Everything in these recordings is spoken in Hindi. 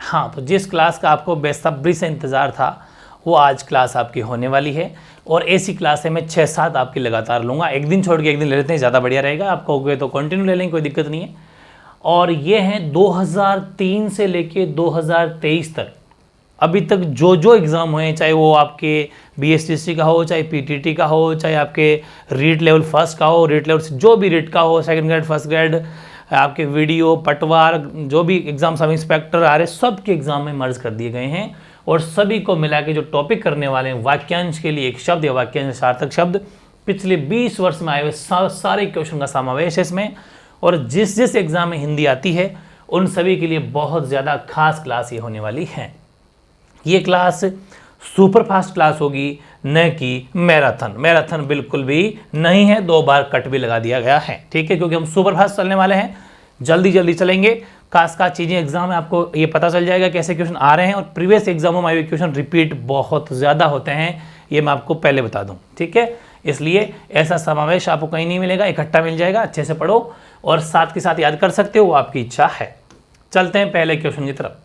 हाँ, तो जिस क्लास का आपको बेसब्री से इंतज़ार था वो आज क्लास आपकी होने वाली है, और ऐसी क्लासें मैं 6-7 आपकी लगातार लूँगा। एक दिन छोड़ के एक दिन ले लेते हैं, ज़्यादा बढ़िया रहेगा। आप कहोगे तो कंटिन्यू ले लेंगे, कोई दिक्कत नहीं है। और ये हैं 2003 से लेके 2023 तक अभी तक जो जो एग्ज़ाम हुए, चाहे वो आपके BSTC का हो, चाहे PTT का हो, चाहे आपके रीट लेवल फर्स्ट का हो, रीट लेवल जो भी रीट का हो, सेकंड ग्रेड फर्स्ट ग्रेड, आपके वीडियो पटवार, जो भी एग्ज़ाम सब इंस्पेक्टर आ रहे, सब के एग्ज़ाम में मर्ज कर दिए गए हैं। और सभी को मिला के जो टॉपिक करने वाले हैं, वाक्यांश के लिए एक शब्द या वाक्यांश सार्थक शब्द, पिछले 20 वर्ष में आए हुए सारे क्वेश्चन का समावेश है इसमें। और जिस जिस एग्ज़ाम में हिंदी आती है उन सभी के लिए बहुत ज़्यादा खास क्लास ये होने वाली है। ये क्लास सुपर फास्ट क्लास होगी, न कि मैराथन बिल्कुल भी नहीं है। 2 बार कट भी लगा दिया गया है, ठीक है, क्योंकि हम सुपर फास्ट चलने वाले हैं, जल्दी चलेंगे। खास चीज़ें एग्जाम में आपको ये पता चल जाएगा कैसे क्वेश्चन आ रहे हैं, और प्रीवियस एग्जामों में आए हुए क्वेश्चन रिपीट बहुत ज़्यादा होते हैं, ये मैं आपको पहले बता दूं, ठीक है। इसलिए ऐसा समावेश आपको कहीं नहीं मिलेगा, इकट्ठा मिल जाएगा। अच्छे से पढ़ो और साथ के साथ याद कर सकते हो, वो आपकी इच्छा है। चलते हैं पहले क्वेश्चन की तरफ।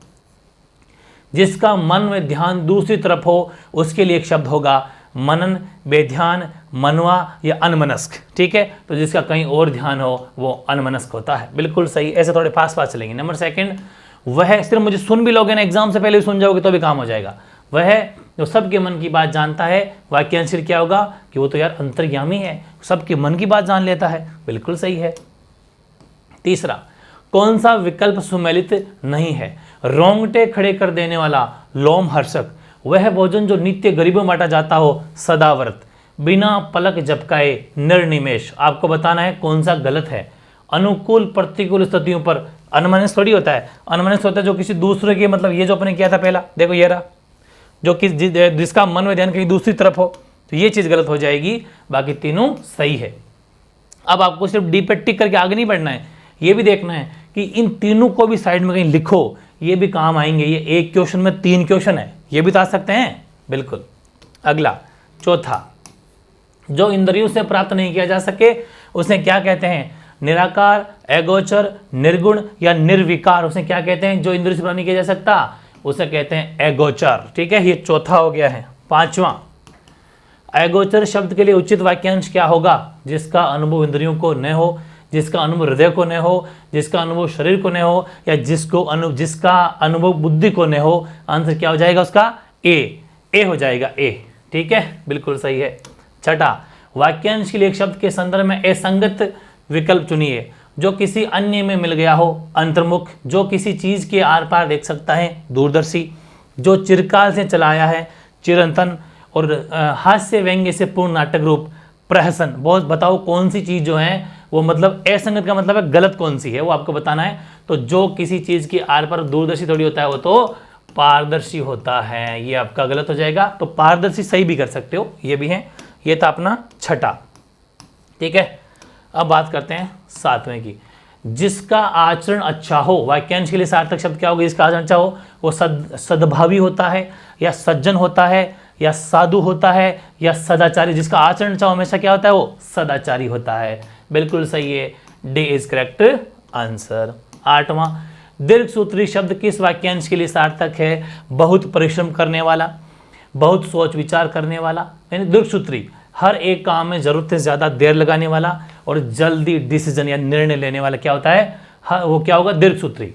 जिसका मन में ध्यान दूसरी तरफ हो उसके लिए एक शब्द होगा मनन, बेध्यान, मनवा या अनमनस्क, ठीक है। तो जिसका कहीं और ध्यान हो वो अनमनस्क होता है, बिल्कुल सही। ऐसे थोड़े पास चलेंगे। नंबर सेकंड, वह सिर्फ मुझे सुन भी लोगे ना, एग्जाम से पहले भी सुन जाओगे तो भी काम हो जाएगा। वह जो सबके मन की बात जानता है, वाक्यांश क्या होगा कि वो तो यार अंतर्यामी है, सबके मन की बात जान लेता है, बिल्कुल सही है। तीसरा, कौन सा विकल्प सुमेलित नहीं है? रोंगटे खड़े कर देने वाला, लोमहर्षक, वह भोजन जो नित्य गरीबों बांटा जाता हो, सदाव्रत, बिना पलक झपकाए, निर्निमेष। आपको बताना है कौन सा गलत है। अनुकूल प्रतिकूल स्थितियों पर, अनमनस्क थोड़ी होता है, अनमनस्क होता है जो किसी दूसरे के, मतलब ये जो अपने किया था पहला, देखो ये रहा, जो जिसका मन में ध्यान कहीं दूसरी तरफ हो, तो ये चीज़ गलत हो जाएगी, बाकी तीनों सही है। अब आपको सिर्फ डी पे टिक करके आगे नहीं बढ़ना है, ये भी देखना है कि इन तीनों को भी साइड में कहीं लिखो, ये भी काम आएंगे। ये एक क्वेश्चन में 3 क्वेश्चन है, ये भी तो आ सकते हैं, बिल्कुल। अगला, चौथा, जो इंद्रियों से प्राप्त नहीं किया जा सके उसे क्या कहते हैं? निराकार, अगोचर, निर्गुण या निर्विकार। उसे क्या कहते हैं जो इंद्रियों से प्राप्त नहीं किया जा सकता? उसे कहते हैं अगोचर, ठीक है। ये चौथा हो गया है। पांचवा, अगोचर शब्द के लिए उचित वाक्यांश क्या होगा? जिसका अनुभव इंद्रियों को न हो, जिसका अनुभव हृदय को न हो, जिसका अनुभव शरीर को न हो, या जिसका अनुभव बुद्धि को न हो। आंसर क्या हो जाएगा उसका? ए हो जाएगा, ए, ठीक है, बिल्कुल सही है। छठा, वाक्यांश के लिए एक शब्द के संदर्भ में असंगत विकल्प चुनिए। जो किसी अन्य में मिल गया हो, अंतर्मुख, जो किसी चीज के आर पार देख सकता है, दूरदर्शी, जो चिरकाल से चलाया है, चिरंतन, और हास्य व्यंग्य से पूर्ण नाटक रूप, प्रहसन। बहुत बताओ कौन सी चीज जो है वो, मतलब असंगत का मतलब है गलत कौन सी है, वो आपको बताना है। तो जो किसी चीज की आर पर दूरदर्शी थोड़ी होता है, वो तो पारदर्शी होता है, ये आपका गलत हो जाएगा। तो पारदर्शी सही भी कर सकते हो, ये भी है। ये था अपना छठा, ठीक है। अब बात करते हैं 7वें की। जिसका आचरण अच्छा हो, वाक्यांश के लिए सार्थक शब्द क्या होगा? जिसका आचरण अच्छा हो, वो सद्भावी होता है, या सज्जन होता है, या साधु होता है, या सदाचारी। जिसका आचरण अच्छा हो हमेशा क्या होता है? वो सदाचारी होता है, बिल्कुल सही है। D is correct answer. 8वां, दीर्घ सूत्री शब्द किस वाक्यांश के लिए सार्थक है? बहुत परिश्रम करने वाला, बहुत सोच विचार करने वाला, यानी दीर्घ सूत्री, हर एक काम में जरूरत से ज्यादा देर लगाने वाला, और जल्दी डिसीजन या निर्णय लेने वाला क्या होता है? वो क्या होगा? दीर्घ सूत्री।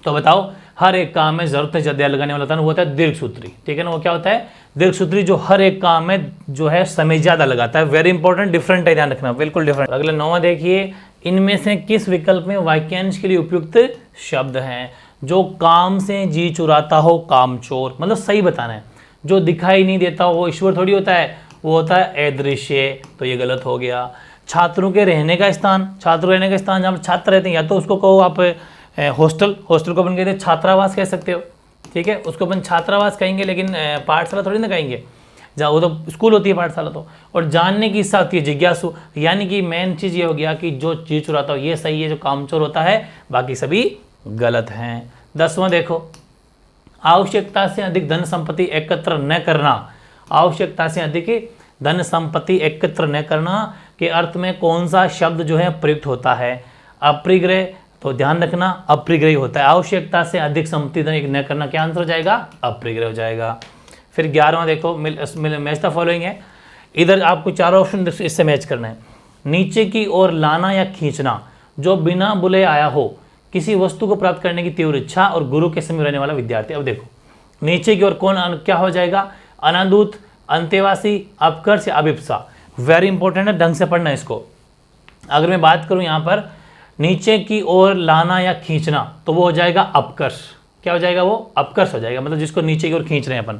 तो बताओ, हर एक काम में जरूरत से ज्यादा लगाने वाला होता है, वो होता है दीर्घ सूत्री, ठीक है ना। वो क्या होता है? दीर्घ सूत्री, जो हर एक काम में जो है समय ज्यादा लगाता है। वेरी इंपॉर्टेंट, डिफरेंट है, ध्यान रखना, बिल्कुल डिफरेंट। अगले 9वां देखिए, इनमें से किस विकल्प में वाक्यांश के लिए उपयुक्त शब्द हैं? जो काम से जी चुराता हो, कामचोर, मतलब सही बताना है। जो दिखाई नहीं देता हो, वो ईश्वर थोड़ी होता है, वो होता है अदृश्य, तो ये गलत हो गया। छात्रों के रहने का स्थान, छात्र रहने का स्थान जहाँ पर छात्र रहते हैं, या तो उसको कहो आप हॉस्टल को अपन कहते हैं छात्रावास कह सकते हो, ठीक है, उसको अपन छात्रावास कहेंगे, लेकिन पाठशाला थोड़ी ना कहेंगे, जहाँ वो तो स्कूल होती है पाठशाला तो। और जानने की इच्छा होती है, जिज्ञासु, यानी कि मेन चीज़ ये हो गया कि जो चीज चुराता हो ये सही है, जो कामचोर होता है बाकी सभी गलत हैं। 10वां देखो, आवश्यकता से अधिक धन संपत्ति एकत्र न करना। आवश्यकता से अधिक धन संपत्ति एकत्र न करना के अर्थ में कौन सा शब्द जो है प्रयुक्त होता है? अपरिग्रह, तो ध्यान रखना अप्रिग्रही होता है। आवश्यकता से अधिक संपत्ति न करना, क्या आंसर हो जाएगा? अप्रिग्रही हो जाएगा। फिर 11वां देखो, मैच द फॉलोइंग है। इधर आपको चारों ऑप्शन इससे मैच करना है। नीचे की ओर लाना या खींचना जो बिना बुले आया हो, किसी वस्तु को प्राप्त करने की तीव्र इच्छा और गुरु के समीप रहने वाला विद्यार्थी। अब देखो नीचे की ओर कौन क्या हो जाएगा? अनादूत, अंतेवासी, अपकर्ष या अभिप्सा। वेरी इंपॉर्टेंट है, ढंग से पढ़ना इसको। अगर मैं बात करूं यहाँ पर नीचे की ओर लाना या खींचना, तो वो हो जाएगा अपकर्ष। क्या हो जाएगा? वो अपकर्ष हो जाएगा, मतलब जिसको नीचे की ओर खींच रहे हैं अपन।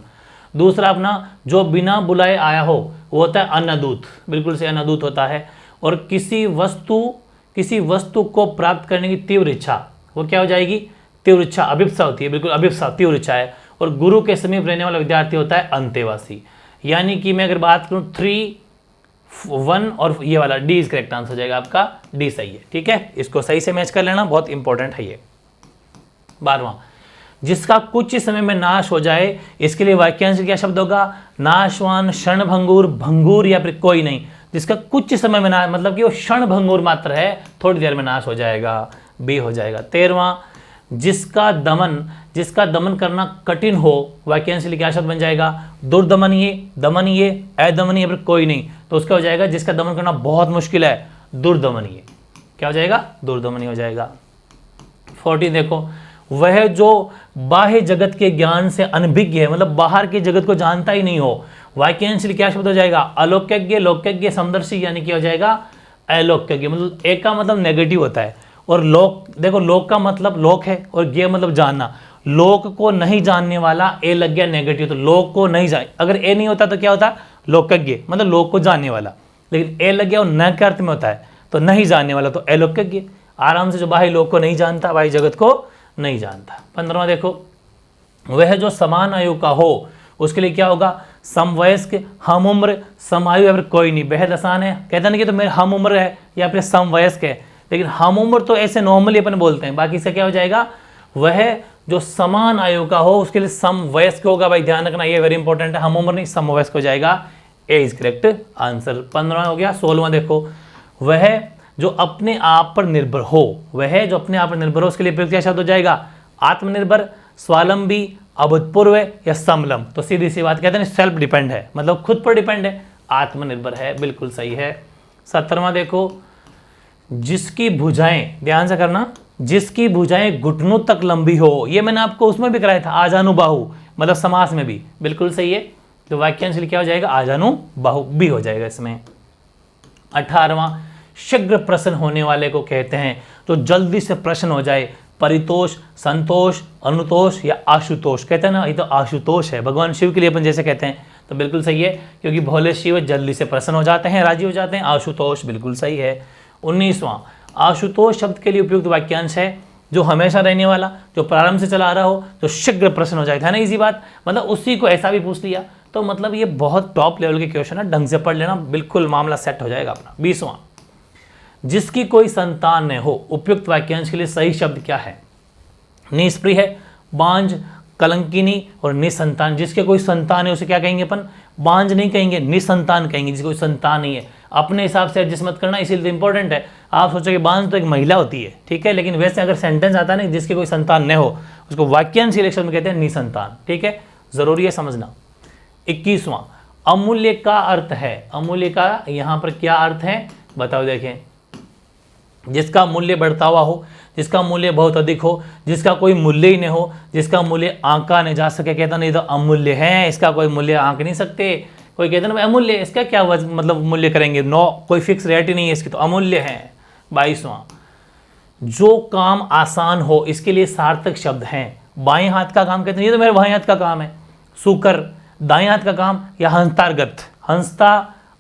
दूसरा अपना जो बिना बुलाए आया हो वो होता है अनादूत, बिल्कुल से अनादूत होता है। और किसी वस्तु को प्राप्त करने की तीव्र इच्छा, वो क्या हो जाएगी? तीव्र इच्छा, अभिप्सा होती है, बिल्कुल अभिप्सा तीव्र इच्छा है। और गुरु के समीप रहने वाला विद्यार्थी होता है अंतेवासी। यानी कि मैं अगर बात करूं 3, 1 और ये वाला डी इज करेक्ट आंसर हो जाएगा आपका, डी सही है। ठीक है, इसको सही से मैच कर लेना, बहुत इंपॉर्टेंट है ये। 12वां, जिसका कुछ समय में नाश हो जाए, इसके लिए वाक्यांश क्या शब्द होगा? नाशवान, क्षणभंगुर, भंगुर या फिर कोई नहीं। जिसका कुछ समय में नाश, मतलब कि वो क्षणभंगुर मात्र है, थोड़ी देर में नाश हो जाएगा, बी हो जाएगा। 13वां, जिसका दमन करना कठिन हो, वाक्यांश के लिए क्या शब्द बन जाएगा? दुर्दमनीय, दमनीय, अदमनीय या फिर कोई नहीं। तो उसका हो जाएगा जिसका दमन करना बहुत मुश्किल है, दुर्दमनीय। क्या हो जाएगा? दुर्दमनीय हो जाएगा। 14 देखो, वह जो बाह्य जगत के ज्ञान से अनभिज्ञ है, मतलब बाहर के जगत को जानता ही नहीं हो, वाक्यांश के लिए क्या शब्द हो जाएगा? अलौकिज्ञ, लौकिज्ञ, समदर्शी, यानी क्या हो जाएगा? अलौकिज्ञ। मतलब एक का मतलब नेगेटिव होता है, और लोक, देखो लोक का मतलब लोक है और ज्ञ मतलब जानना। लोक को नहीं जानने वाला, ए लग गया नेगेटिव, तो लोक को नहीं जान, अगर ए नहीं होता तो क्या होता? लौकिज्ञ, मतलब लोक को जानने वाला। लेकिन ए लग गया और न के अर्थ में होता है, तो नहीं जानने वाला, तो अलौकिज्ञ। आराम से जो बाह्य लोक को नहीं जानता, बाह्य जगत को नहीं जानता। 15वां देखो, वह जो समान आयु का हो, उसके लिए क्या होगा? समवयस्क, हम उम्र, समायु या फिर कोई नहीं। बेहद आसान है, कहते ना कि तो मेरे हम उम्र है या फिर समवयस्क है, लेकिन हम उम्र तो ऐसे नॉर्मली अपन बोलते हैं, बाकी से क्या हो जाएगा? वह जो समान आयु का हो, उसके लिए समवयस्क होगा। भाई ध्यान रखना, ये वेरी इंपॉर्टेंट है, हम उम्र नहीं, समवयस्क हो जाएगा, ए इज करेक्ट आंसर। 15वां हो गया। 16वां देखो, वह जो अपने आप पर निर्भर हो, वह जो अपने आप पर निर्भर हो, उसके लिए प्रयोग क्या शब्द हो जाएगा? आत्मनिर्भर, स्वावलंबी, अभूतपूर्व या समलम। तो सीधी सी बात कहते हैं सेल्फ डिपेंड है, मतलब खुद पर डिपेंड है, आत्मनिर्भर है, बिल्कुल सही है। 17वां देखो, जिसकी भुजाएं, ध्यान से करना, जिसकी भुजाएं घुटनों तक लंबी हो, ये मैंने आपको उसमें भी कराया था, आजानुबाहु, मतलब समास में भी, बिल्कुल सही है। तो वाक्यांश क्या हो जाएगा? आजानुबाहु, भी हो जाएगा इसमें। 18वां, शीघ्र प्रसन्न होने वाले को कहते हैं, तो जल्दी से प्रसन्न हो जाए। परितोष, संतोष, अनुतोष या आशुतोष। कहते हैं ना, ये तो आशुतोष है, भगवान शिव के लिए अपन जैसे कहते हैं, तो बिल्कुल सही है, क्योंकि भोले शिव जल्दी से प्रसन्न हो जाते हैं, राजी हो जाते हैं। आशुतोष बिल्कुल सही है। 19वां, आशुतोष शब्द के लिए उपयुक्त वाक्यांश है जो हमेशा रहने वाला, जो प्रारंभ से चला आ रहा हो, जो शीघ्र प्रसन्न हो जाए, है ना, इसी बात, मतलब उसी को ऐसा भी पूछ लिया, तो मतलब ये बहुत टॉप लेवल के क्वेश्चन है, ढंग से पढ़ लेना, बिल्कुल मामला सेट हो जाएगा अपना। 20वां, जिसकी कोई संतान न हो, उपयुक्त वाक्यांश के लिए सही शब्द क्या है? निष्प्रिय है, बांझ, कलंकिनी और निसंतान। जिसके कोई संतान है उसे क्या कहेंगे अपन? बांझ नहीं कहेंगे, निसंतान कहेंगे, जिसकी कोई संतान नहीं है। अपने हिसाब से एडजस्ट मत करना, इसीलिए तो इंपॉर्टेंट है। आप सोचोगे बांझ तो एक महिला होती है, ठीक है, लेकिन वैसे अगर सेंटेंस आता है ना, जिसके कोई संतान न हो, उसको वाक्यांश सिलेक्शन में कहते हैं निसंतान, ठीक है, जरूरी है समझना। 21वां, अमूल्य का अर्थ है, अमूल्य का यहाँ पर क्या अर्थ है बताओ, देखें, जिसका मूल्य बढ़ता हुआ हो, जिसका मूल्य बहुत अधिक हो, जिसका कोई मूल्य ही नहीं हो, जिसका मूल्य आंका नहीं जा सके, कहता नहीं तो अमूल्य है, इसका कोई मूल्य आंक नहीं सकते। कोई कहते ना भाई अमूल्य, इसका क्या मतलब मूल्य करेंगे, नो, कोई फिक्स रेट ही नहीं है इसकी, तो अमूल्य है। 22वां, जो काम आसान हो, इसके लिए सार्थक शब्द हैं। बाएं हाथ का काम कहते हैं, ये तो मेरे बाएं हाथ का काम है, सुकर। दाएं हाथ का काम या हस्तांतर्गत, हस्ता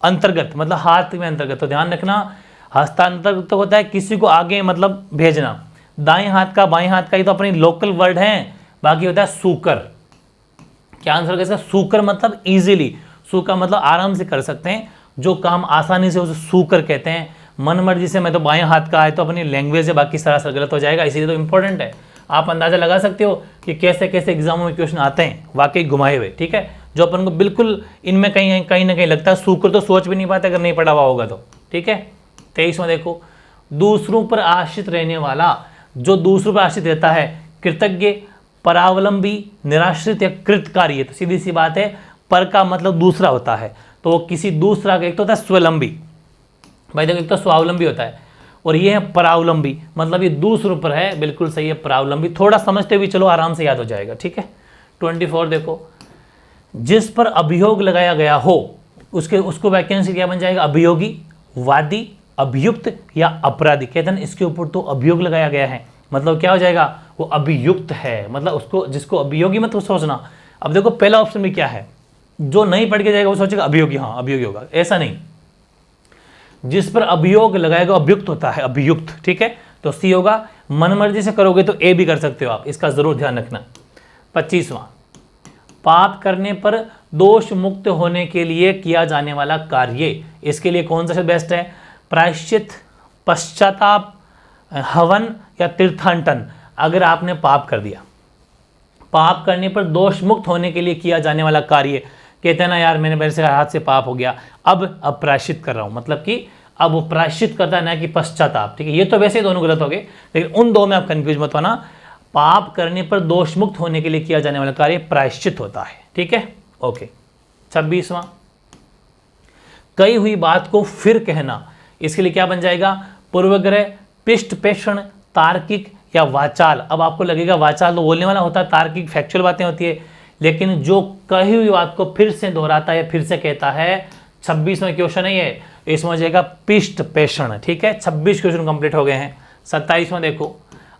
अंतर्गत मतलब हाथ में अंतर्गत, तो ध्यान रखना, हस्तांतरित तो होता है किसी को आगे मतलब भेजना। दाएं हाथ का, बाएं हाथ का, ये तो अपनी लोकल वर्ड है, बाकी होता है सूकर। क्या आंसर होगा इसका? सूकर मतलब इजीली, सूकर मतलब आराम से कर सकते हैं, जो काम आसानी से उसे सूकर कहते हैं। मन मर्जी से मैं तो बाएं हाथ का है, तो अपनी लैंग्वेज है, बाकी सरासर गलत हो जाएगा, इसीलिए तो इंपॉर्टेंट है। आप अंदाजा लगा सकते हो कि कैसे कैसे एग्जामों में क्वेश्चन आते हैं, वाकई घुमाए हुए, ठीक है, जो अपन को बिल्कुल इनमें कहीं ना कहीं लगता है सूकर तो सोच भी नहीं पाते अगर नहीं पढ़ा हुआ होगा तो, ठीक है। 23वां देखो, दूसरों पर आश्रित रहने वाला जो दूसरों पर आश्रित रहता है, कृतज्ञ, परावलंबी, निराश्रित या कृतकारी है। तो सीधी सी बात है, पर का मतलब दूसरा होता है, तो वो किसी दूसरा का, एक तो होता है स्वलंबी, भाई देखो एक तो स्वावलंबी होता है और ये है परावलंबी, मतलब ये दूसरों पर है, बिल्कुल सही है परावलंबी। थोड़ा समझते हुए चलो, आराम से याद हो जाएगा, ठीक है। 24 देखो, जिस पर अभियोग लगाया गया हो उसको वाक्यांश क्या बन जाएगा, अभियोगी, वादी, अभियुक्त या अपराधी। कहते हैं इसके ऊपर तो अभियोग लगाया गया है, मतलब क्या हो जाएगा, वो अभियुक्त है, मतलब उसको, जिसको अभियोगी मत सोचना। अब देखो पहला ऑप्शन में क्या है, जो नहीं पढ़ के जाएगा वो सोचेगा अभियोगी, हाँ अभियोगी होगा, ऐसा नहीं। जिस पर अभियोग लगाएगा अभियुक्त होता है, अभियुक्त, ठीक है। तो सी होगा। मनमर्जी से करोगे तो ए भी कर सकते हो आप, इसका जरूर ध्यान रखना। 25वां, पाप करने पर दोष मुक्त होने के लिए किया जाने वाला कार्य, इसके लिए कौन सा शब्द बेस्ट है, प्रायश्चित, पश्चाताप, हवन या तीर्थाटन। अगर आपने पाप कर दिया, पाप करने पर दोष मुक्त होने के लिए किया जाने वाला कार्य, कहते हैं ना यार मैंने मेरे से हाथ से पाप हो गया, अब प्रायश्चित कर रहा हूं, मतलब कि अब वो प्रायश्चित करता है ना कि पश्चाताप, ठीक है। ये तो वैसे ही दोनों गलत हो गए, लेकिन उन दो में आप कंफ्यूज मत होना। पाप करने पर दोष मुक्त होने के लिए किया जाने वाला कार्य प्रायश्चित होता है, ठीक है, ओके। 26वां, कही हुई बात को फिर कहना, इसके लिए क्या बन जाएगा, पूर्वग्रह, पृष्ठ पेषण, तार्किक या वाचाल। अब आपको लगेगा वाचाल तो बोलने वाला होता है, तार्किक फैक्चुअल बातें होती है, लेकिन जो कही हुई बात को फिर से दोहराता है, फिर से कहता है, 26वां क्वेश्चन है ये, इसमें हो जाएगा पृष्ठ पेषण, ठीक है। 26 क्वेश्चन कंप्लीट हो गए हैं। 27वां देखो,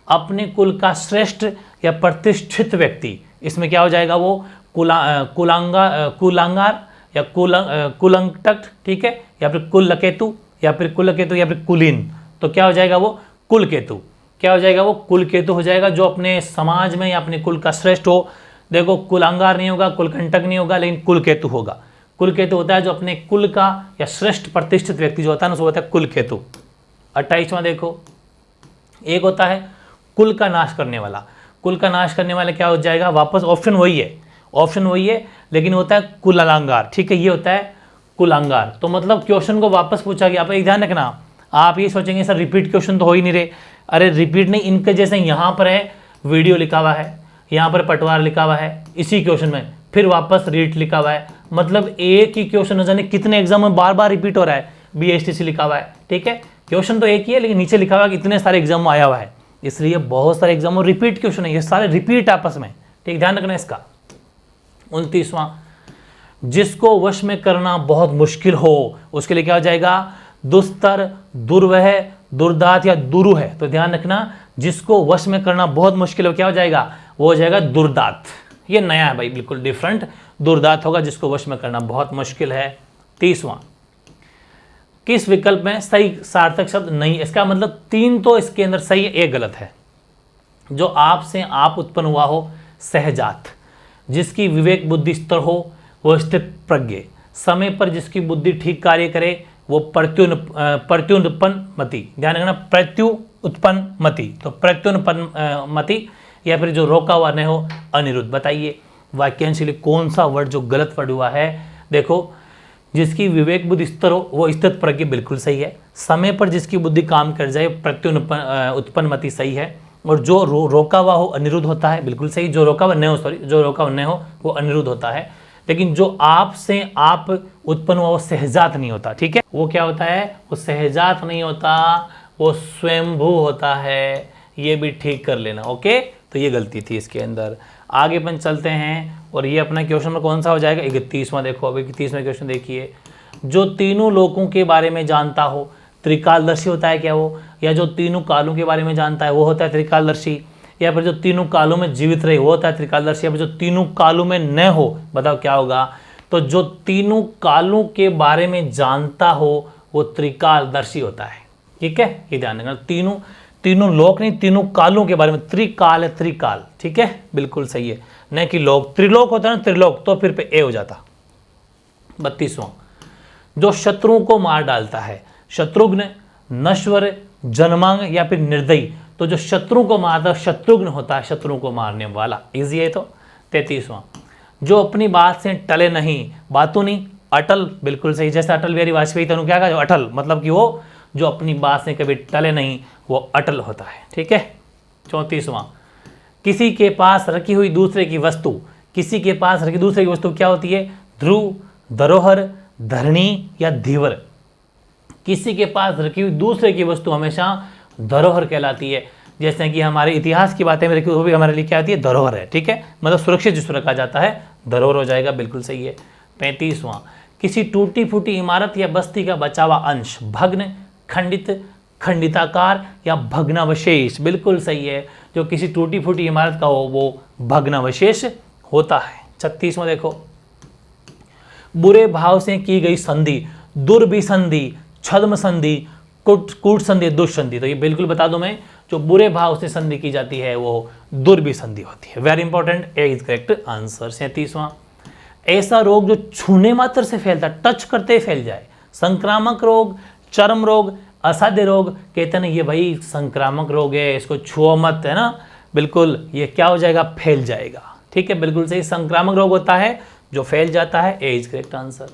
अपने कुल का श्रेष्ठ या प्रतिष्ठित व्यक्ति, इसमें क्या हो जाएगा, वो कुलांगार या कुलंकट, ठीक है, या फिर कुलकेतु या फिर कुलकेतु या फिर कुलीन। तो क्या हो जाएगा, वो कुलकेतु, क्या हो जाएगा, वो कुलकेतु हो जाएगा, जो अपने समाज में या अपने कुल का श्रेष्ठ हो। देखो कुलांगार नहीं होगा, कुलकंटक नहीं होगा, लेकिन कुलकेतु होगा। कुलकेतु होता है जो अपने कुल का या श्रेष्ठ प्रतिष्ठित व्यक्ति जो होता है ना, उसको होता है कुलकेतु। 28वां देखो, एक होता है कुल का नाश करने वाला। कुल का नाश करने वाला क्या हो जाएगा, वापस ऑप्शन वही है, लेकिन होता है कुलांगार, ठीक है, ये होता है कुलांगार। तो मतलब क्वेश्चन को वापस पूछा गया। आप एक ध्यान रखना, आप ये सोचेंगे सर रिपीट क्वेश्चन तो हो ही नहीं रहे, अरे रिपीट नहीं, इनके जैसे यहाँ पर है वीडियो लिखा हुआ है, यहाँ पर पटवार लिखा हुआ है, इसी क्वेश्चन में फिर वापस रीट लिखा हुआ है, मतलब एक ही क्वेश्चन न जाने कितने एग्जाम में बार बार रिपीट हो रहा है, BSTC लिखा हुआ है, ठीक है। क्वेश्चन तो एक ही है, लेकिन नीचे लिखा हुआ है कि इतने सारे एग्जाम में आया हुआ है, इसलिए बहुत सारे एग्जाम में रिपीट क्वेश्चन है, ये सारे रिपीट आपस में, ठीक, ध्यान रखना इसका। 29वां, जिसको वश में करना बहुत मुश्किल हो, उसके लिए क्या हो जाएगा, दुस्तर, दुर्वह, दुर्दात या दुरु है। तो ध्यान रखना, जिसको वश में करना बहुत मुश्किल हो, क्या हो जाएगा, वो हो जाएगा दुर्दात। ये नया है भाई, बिल्कुल डिफरेंट, दुर्दात होगा जिसको वश में करना बहुत मुश्किल है। 30वां, किस विकल्प में सही सार्थक शब्द नहीं, इसका मतलब 3 तो इसके अंदर सही है, 1 गलत है। जो आप से आप उत्पन्न हुआ हो, सहजात, जिसकी विवेक बुद्धि स्तर हो, वो स्थित प्रज्ञ, समय पर जिसकी बुद्धि ठीक कार्य करे, वो प्रत्युत्पन्नमति। ध्यान रखना, प्रत्युत्पन्नमति, तो प्रत्युत्पन्नमति, या फिर जो रोका हुआ न हो, अनिरुद्ध। बताइए वाक्यांश के लिए कौन सा वर्ड जो गलत वर्ड हुआ है। देखो, जिसकी विवेक बुद्धि स्तर हो वो स्थित प्रज्ञ, बिल्कुल सही है। समय पर जिसकी बुद्धि काम कर जाए, प्रत्युत्पन्नमति सही है। और जो रोका हुआ हो, अनिरुद्ध होता है, बिल्कुल सही। जो रोका हुआ न हो, जो रोका हुआ न हो वो अनिरुद्ध होता है। लेकिन जो आप से आप उत्पन्न हुआ वो सहजात नहीं होता, ठीक है। वो क्या होता है, वो सहजात नहीं होता, वो स्वयंभू होता है, ये भी ठीक कर लेना, ओके। तो ये गलती थी इसके अंदर। आगे अपन चलते हैं, और ये अपना क्वेश्चन में कौन सा हो जाएगा, 31वां देखो। अब 31वां क्वेश्चन देखिए, जो तीनों लोकों के बारे में जानता हो, त्रिकालदर्शी होता है क्या वो, या जो तीनों कालों के बारे में जानता है वो होता है त्रिकालदर्शी, या फिर जो तीनों कालों में जीवित रहे वो होता है त्रिकालदर्शी, या फिर जो तीनों कालों में न हो, बताओ क्या होगा। तो जो तीनों कालों के बारे में जानता हो वो त्रिकालदर्शी होता है, ठीक है, ये ध्यान रखना। तीनों लोक नहीं, तीनों कालों के बारे में, त्रिकाल है, त्रिकाल, ठीक है, बिल्कुल सही है, न कि लोक। त्रिलोक होता है ना, त्रिलोक, तो फिर पे ए हो जाता। 32वां, जो शत्रुओं को मार डालता है, शत्रुघ्न, नश्वर, जनमांग या फिर निर्दयी। तो जो शत्रु को मारता है शत्रुघ्न होता है, शत्रुओं को मारने वाला, इजी है। तो 33वां, जो अपनी बात से टले नहीं, बातों नहीं, अटल, बिल्कुल सही। जैसे अटल बिहारी वाजपेयी तनु क्या कहा, अटल, मतलब कि वो जो अपनी बात से कभी टले नहीं, वो अटल होता है, ठीक है। 34वां, किसी के पास रखी हुई दूसरे की वस्तु, किसी के पास रखी दूसरे की वस्तु क्या होती है? ध्रुव, धरोहर, धरणी या धीवर। किसी के पास रखी हुई दूसरे की वस्तु हमेशा धरोहर कहलाती है। जैसे कि हमारे इतिहास की बातें में रखी वो भी हमारे लिए क्या आती है? धरोहर है, ठीक है, मतलब सुरक्षित जिसको रखा जाता है धरोहर हो जाएगा, बिल्कुल सही है। 35वां, किसी टूटी फूटी इमारत या बस्ती का बचा हुआ अंश, भग्न, खंडित, खंडिताकार या भग्नावशेष, बिल्कुल सही है। जो किसी टूटी फूटी इमारत का हो वो भग्नावशेष होता है। 36वां देखो, बुरे भाव से की गई संधि, दुर्विसंधि, छद्म संधि, कूट संधि, दुष्संधि। तो ये बिल्कुल बता दूं मैं, जो बुरे भाव से संधि की जाती है वो दुर्विसंधि होती है। Very important, A is correct answer. 37वां, ऐसा रोग जो छूने मात्र से फैलता, टच करते ही फैल जाए, संक्रामक रोग, चर्म रोग, असाध्य रोग। कहते हैं ये भाई संक्रामक रोग है, इसको छुओ मत, है ना, बिल्कुल ये क्या हो जाएगा? फैल जाएगा, ठीक है, बिल्कुल सही। संक्रामक रोग होता है जो फैल जाता है, ए इज करेक्ट आंसर।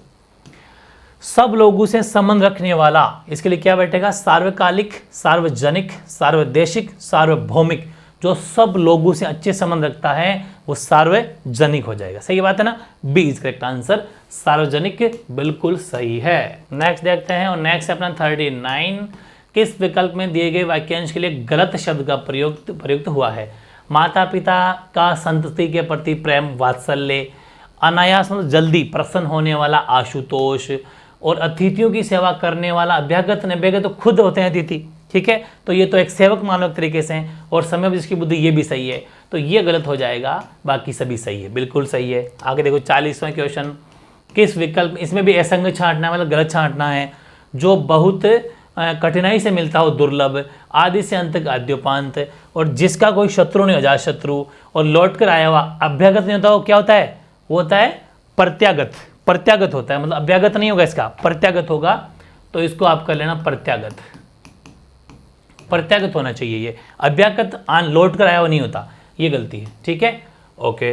सब लोगों से संबंध रखने वाला, इसके लिए क्या बैठेगा? सार्वकालिक, सार्वजनिक, सार्वदेशिक, सार्वभौमिक। जो सब लोगों से अच्छे संबंध रखता है वो सार्वजनिक हो जाएगा, सही बात है ना, बी इज करेक्ट आंसर, सार्वजनिक बिल्कुल सही है। नेक्स्ट देखते हैं, और नेक्स्ट है अपना 39, किस विकल्प में दिए गए वाक्यांश के लिए गलत शब्द का प्रयुक्त हुआ है? माता पिता का संतति के प्रति प्रेम, वात्सल्य, अनायास मतलब जल्दी प्रसन्न होने वाला आशुतोष, और अतिथियों की सेवा करने वाला अभ्यागत। नभ्यागत तो खुद होते हैं अतिथि, ठीक है, तो ये तो एक सेवक मानव तरीके से हैं, और समय जिसकी बुद्धि, ये भी सही है, तो ये गलत हो जाएगा, बाकी सभी सही है, बिल्कुल सही है। आगे देखो 40वां क्वेश्चन, किस विकल्प, इसमें भी असंग छांटना मतलब गलत छांटना है, जो बहुत कठिनाई से मिलता हो, दुर्लभ, आदि से अंत का अद्योपांत, और जिसका कोई शत्रु नहीं, अजात शत्रु, और लौट कर आया हुआ। अभ्यागत नहीं होता, वो क्या होता है? वो होता है प्रत्यागत, प्रत्यागत होता है, मतलब अभ्यागत नहीं होगा इसका, प्रत्यागत होगा, तो इसको आप कर लेना प्रत्यागत, प्रत्यागत होना चाहिए ये, अभ्यागत लौट कर आया हुआ नहीं होता, ये गलती है, ठीक है, ओके।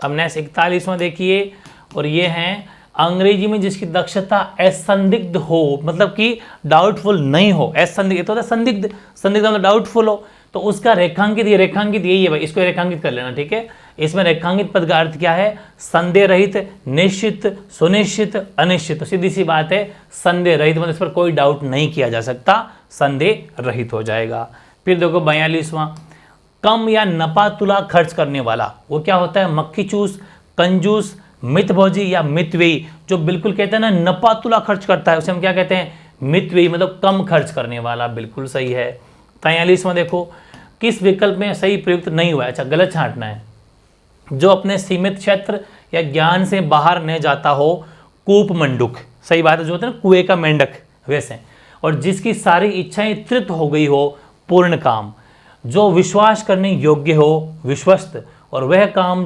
अब नेक्स्ट 41वां देखिए, और ये हैं अंग्रेजी में जिसकी दक्षता असंदिग्ध हो, मतलब कि डाउटफुल नहीं हो, असंदिग्ध, तो होता है संदिग्ध, संदिग्ध मतलब डाउटफुल हो, तो उसका रेखांकित, ये रेखांकित यही है भाई, इसको रेखांकित कर लेना, ठीक है। इसमें रेखांकित पद का अर्थ क्या है? संदेह रहित, निश्चित, सुनिश्चित, अनिश्चित। तो सीधी सी बात है, संदेह रहित मतलब इस पर कोई डाउट नहीं किया जा सकता, संदेह रहित हो जाएगा। फिर देखो 42वां, कम या नपा तुला खर्च करने वाला, वो क्या होता है? मक्खी चूस, कंजूस, मितभोजी या मितव्ययी। जो बिल्कुल कहते हैं ना नपा तुला खर्च करता है, उसे हम क्या कहते हैं? मितव्ययी, मतलब कम खर्च करने वाला, बिल्कुल सही है। 43वां देखो, किस विकल्प में सही प्रयुक्त नहीं हुआ है? अच्छा, गलत छांटना है। जो अपने सीमित क्षेत्र या ज्ञान से बाहर न जाता हो, कूप मंडूक, सही बात है, जो होता है ना कुएं का मेंढक वैसे, और जिसकी सारी इच्छाएं तृप्त हो गई हो, पूर्ण काम। जो विश्वास करने योग्य हो, विश्वस्त, और वह काम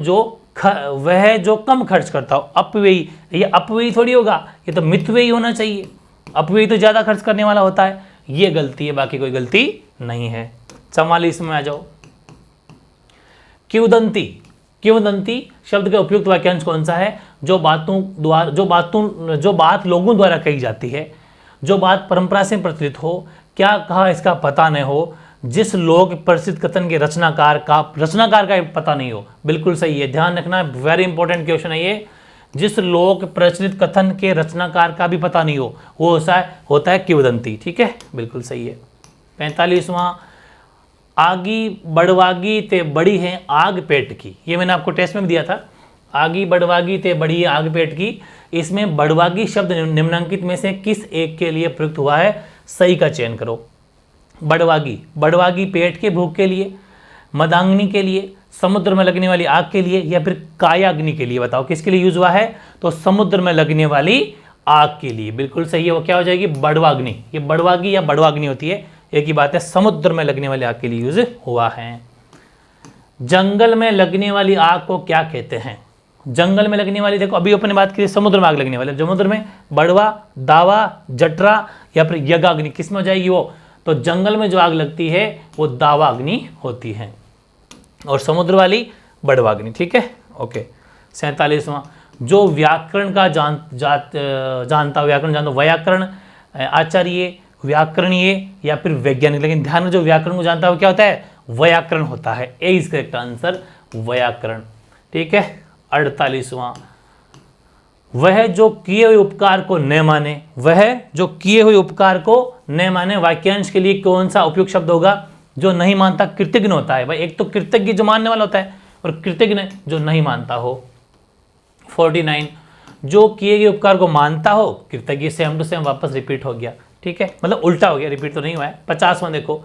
वह जो कम खर्च करता हो, अपव्ययी। ये अपव्ययी थोड़ी होगा, ये तो मितव्ययी होना चाहिए, अपव्ययी तो ज़्यादा खर्च करने वाला होता है, ये गलती है, बाकी कोई गलती नहीं है। 44 में आ जाओ, किंवदंती। किंवदंती शब्द का उपयुक्त वाक्यांश कौन सा है? जो बात लोगों द्वारा कही जाती है, जो बात परंपरा से प्रचलित हो, क्या कहा इसका पता न हो, जिस लोक प्रसिद्ध कथन के रचनाकार का पता नहीं हो। बिल्कुल सही है, ध्यान रखना, वेरी इंपॉर्टेंट क्वेश्चन है ये। जिस लोक प्रचलित कथन के रचनाकार का भी पता नहीं हो, वो होता है किंवदंती, ठीक है, बिल्कुल सही है। 45वां, आगी बड़वागी ते बड़ी है आग पेट की। ये मैंने आपको टेस्ट में भी दिया था, आगी बड़वागी ते बड़ी है आग पेट की। इसमें बड़वागी शब्द निम्नलिखित में से किस एक के लिए प्रयुक्त हुआ है? सही का चयन करो। बड़वागी पेट के भूख के लिए, मदांगनी के लिए, समुद्र में लगने वाली आग के लिए, या फिर कायाग्नि के लिए। बताओ किसके लिए यूज हुआ है? तो समुद्र में लगने वाली आग के लिए, बिल्कुल सही है। वो क्या हो जाएगी? बड़वाग्नि। ये बड़वागी या बड़वाग्नि होती है, एक ही बात है, समुद्र में लगने वाली आग के लिए यूज हुआ है। जंगल में लगने वाली आग को क्या कहते हैं? जंगल में लगने वाली, देखो अभी अपने बात की समुद्र में आग लगने वाली, समुद्र में बड़वा, दावा, जटरा या फिर यज्ञाग्नि, किस में हो जाएगी वो? तो जंगल में जो आग लगती है वो दावाग्नि होती है, और समुद्र वाली बड़वाग्नि, ठीक है, ओके। 47वां, जो व्याकरण का जानता, व्याकरण जानता, व्याकरण आचार्य, व्याकरणीय या फिर वैज्ञानिक। लेकिन ध्यान में, जो व्याकरण को जानता है वो क्या होता है? व्याकरण होता है। ए इज करेक्ट आंसर, व्याकरण। ठीक है। 48वां, वह जो किए हुए उपकार को न माने, वह जो किए हुए उपकार को न माने, वाक्यांश के लिए कौन सा उपयुक्त शब्द होगा? जो नहीं मानता कृतज्ञ होता है भाई। एक तो कृतज्ञ जो मानने वाला होता है और कृतज्ञ जो नहीं मानता हो। 49, जो किए गए उपकार को मानता हो, कृतज्ञ सेम टू सेम वापस रिपीट हो गया। ठीक है, मतलब उल्टा हो गया, रिपीट तो नहीं हुआ है। 50वां देखो,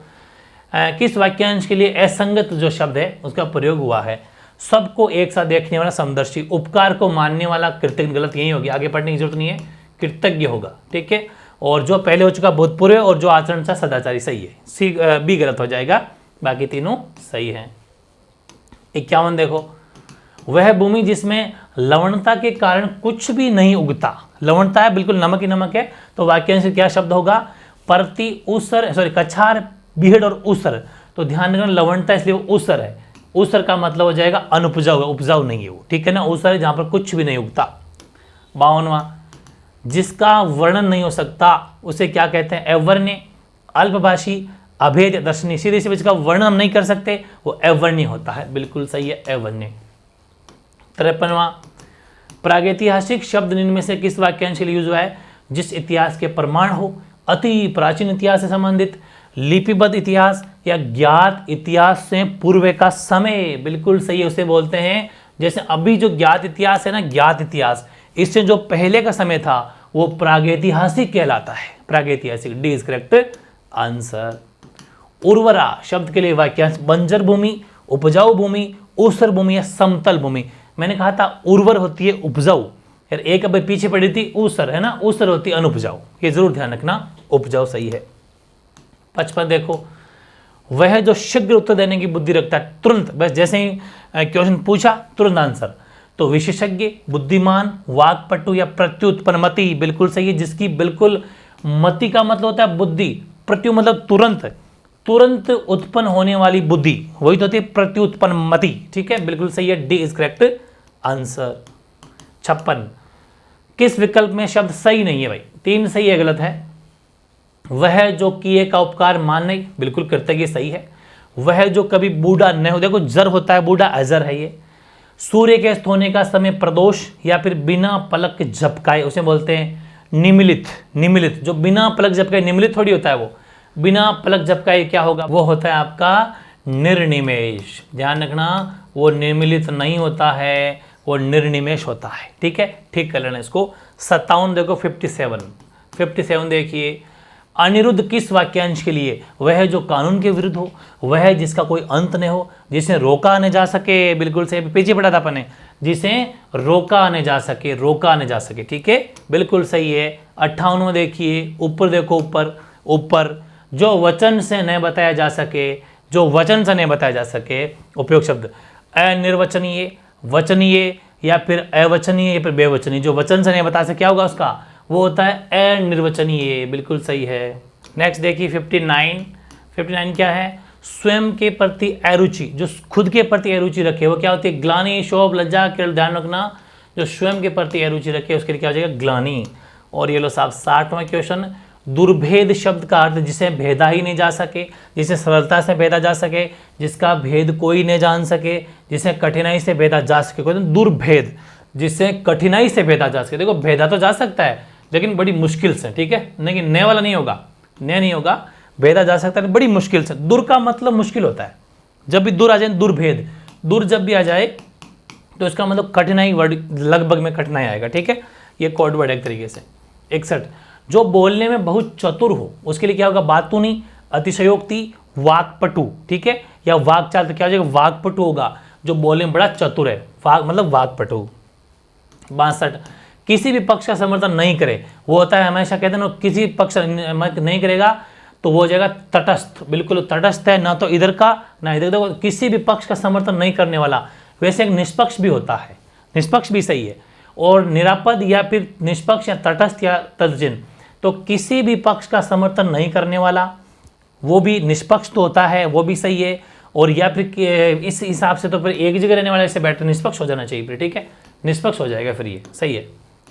किस वाक्यांश के लिए असंगत जो शब्द है उसका प्रयोग हुआ है? सबको एक साथ देखने वाला समदर्शी, उपकार को मानने वाला कृतज्ञ, गलत यही होगी, आगे पढ़ने की जरूरत नहीं है, कृतज्ञ होगा। ठीक है, और जो पहले हो चुका भूतपूर्व और जो आचरण सा सदाचारी सही है। सी बी गलत हो जाएगा, बाकी तीनों सही हैं। 51 देखो, वह भूमि जिसमें लवणता के कारण कुछ भी नहीं उगता, लवणता है बिल्कुल, नमक ही नमक है, तो वाक्यांश से क्या शब्द होगा? प्रति ऊसर, सॉरी कछार, बीहड़ और ऊसर। तो ध्यान रखना लवणता इसलिए वो ऊसर है, ऊसर का मतलब हो जाएगा अनुपजाऊ, उपजाऊ नहीं है वो। ठीक है ना, ऊसर है जहां पर कुछ भी नहीं उगता। 52वां, जिसका वर्णन नहीं हो सकता उसे क्या कहते हैं? अवर्ण्य, अल्पभाषी, अभेद, दर्शनीय। सीधे से इसका वर्णन हम नहीं कर सकते, वो अवर्ण्य होता है। बिल्कुल सही है, अवर्ण्य। 53वां, प्रागैतिहासिक शब्द इनमें से किस वाक्यांश के लिए यूज हुआ है? जिस इतिहास के प्रमाण हो, अति प्राचीन इतिहास से संबंधित, लिपिबद्ध इतिहास या ज्ञात इतिहास से पूर्व का समय। बिल्कुल सही है, उसे बोलते हैं, जैसे अभी जो ज्ञात इतिहास है ना, ज्ञात इतिहास, इससे जो पहले का समय था वो प्रागैतिहासिक कहलाता है, प्रागैतिहासिक। D is correct answer. उर्वरा शब्द के लिए वाक्यांश, बंजर भूमि, उपजाऊ भूमि, ऊसर भूमि या समतल भूमि। मैंने कहा था उर्वर होती है उपजाऊ, यार एक अब पीछे पड़ी थी ऊसर, है ना, ऊसर होती है अनुपजाऊ, ये जरूर ध्यान रखना, उपजाऊ सही है। 55 देखो, वह जो शीघ्र उत्तर देने की बुद्धि रखता है, तुरंत, बस जैसे ही क्वेश्चन पूछा तुरंत आंसर, तो विशेषज्ञ, बुद्धिमान, वाक्पटु या प्रत्युत्पन्नमति। बिल्कुल सही है, जिसकी बिल्कुल, मति का मतलब होता है बुद्धि, प्रत्यु मतलब तुरंत, तुरंत उत्पन्न होने वाली बुद्धि, वही तो होती है प्रत्युत्पन्नमति। ठीक है, बिल्कुल सही है, डी इज करेक्ट आंसर। 56, किस विकल्प में शब्द सही नहीं है भाई? 3 सही है, गलत है। वह जो किए का उपकार माने, बिल्कुल कृतज्ञ सही है। वह जो कभी बूढ़ा न हो, देखो जर होता है, बूढ़ा अजर है ये। सूर्य के अस्त होने का समय प्रदोष या फिर बिना पलक झपकाए, उसे बोलते हैं निमिलित। निमिलित, जो बिना पलक झपकाए, निमिलित थोड़ी होता है वो, बिना पलक झपकाए क्या होगा? वो होता है आपका निर्निमेष। ध्यान रखना, वो निर्मिलित नहीं होता है, वो निर्निमेष होता है। ठीक है, ठीक कर लेना इसको। 57 देखो, 57 देखिए, अनिरुद्ध किस वाक्यांश के लिए? वह जो कानून के विरुद्ध हो, वह जिसका कोई अंत न हो, जिसे रोका न जा सके। बिल्कुल सही, पीछे पढ़ा था अपने, जिसे रोका न जा सके, रोका न जा सके। ठीक है, बिल्कुल सही है। 58 देखिए, ऊपर देखो, ऊपर जो वचन से न बताया जा सके, जो वचन से न बताया जा सके, उपयोग शब्द अनिर्वचनीय, वचनीय या फिर अवचनीय या फिर बेवचनीय। जो वचन से नहीं बता सके क्या होगा उसका? वो होता है अनिर्वचनीय। बिल्कुल सही है। नेक्स्ट देखिए 59 क्या है? स्वयं के प्रति अरुचि, जो खुद के प्रति अरुचि रखे वो क्या होती है? ग्लानि, शोभ, लज्जा, केवल ध्यान रखना, जो स्वयं के प्रति अरुचि रखे उसके लिए क्या हो जाएगा? ग्लानि। और ये लो साहब 60वां क्वेश्चन, दुर्भेद शब्द का अर्थ जिसे भेदा ही नहीं जा सके, जिसे सरलता से भेदा जा सके, जिसका भेद कोई नहीं जान सके, जिसे कठिनाई से भेदा जा सके। कोई दुर्भेद, जिसे कठिनाई से भेदा जा सके। देखो भेदा तो जा सकता है लेकिन बड़ी मुश्किल से, ठीक है, लेकिन नए वाला नहीं होगा, नए नहीं होगा, भेदा जा सकता है बड़ी मुश्किल से। दुर का मतलब मुश्किल होता है, जब भी दुर आ जाए, दुर्भेद, दुर जब भी आ जाए तो इसका मतलब कठिनाई, वर्ड लगभग में कठिनाई आएगा। ठीक है, ये कोड वर्ड एक तरीके से। 61, जो बोलने में बहुत चतुर हो उसके लिए क्या होगा? बातूनी, अतिशयोक्ति, वाक्पटु। ठीक है, या वाक्चाल, तो क्या हो जाएगा? वाक्पटु होगा, जो बोलने में बड़ा चतुर है, मतलब वाक्पटु। 62, किसी भी पक्ष का समर्थन नहीं करे, वो होता है हमेशा कहते हैं ना, किसी पक्ष नहीं करेगा तो वो हो जाएगा तटस्थ। बिल्कुल तटस्थ है, ना तो इधर का ना इधर। देखो किसी भी पक्ष का समर्थन नहीं करने वाला, वैसे एक निष्पक्ष भी होता है, निष्पक्ष भी सही है। और निरापद या फिर निष्पक्ष या तटस्थ या तदचिन्ह, तो किसी भी पक्ष का समर्थन नहीं करने वाला वो भी निष्पक्ष तो होता है, वो भी सही है। और या फिर इस हिसाब से तो फिर एक जगह रहने वाले से बेटर निष्पक्ष हो जाना चाहिए फिर। ठीक है, निष्पक्ष हो जाएगा फिर, ये सही है,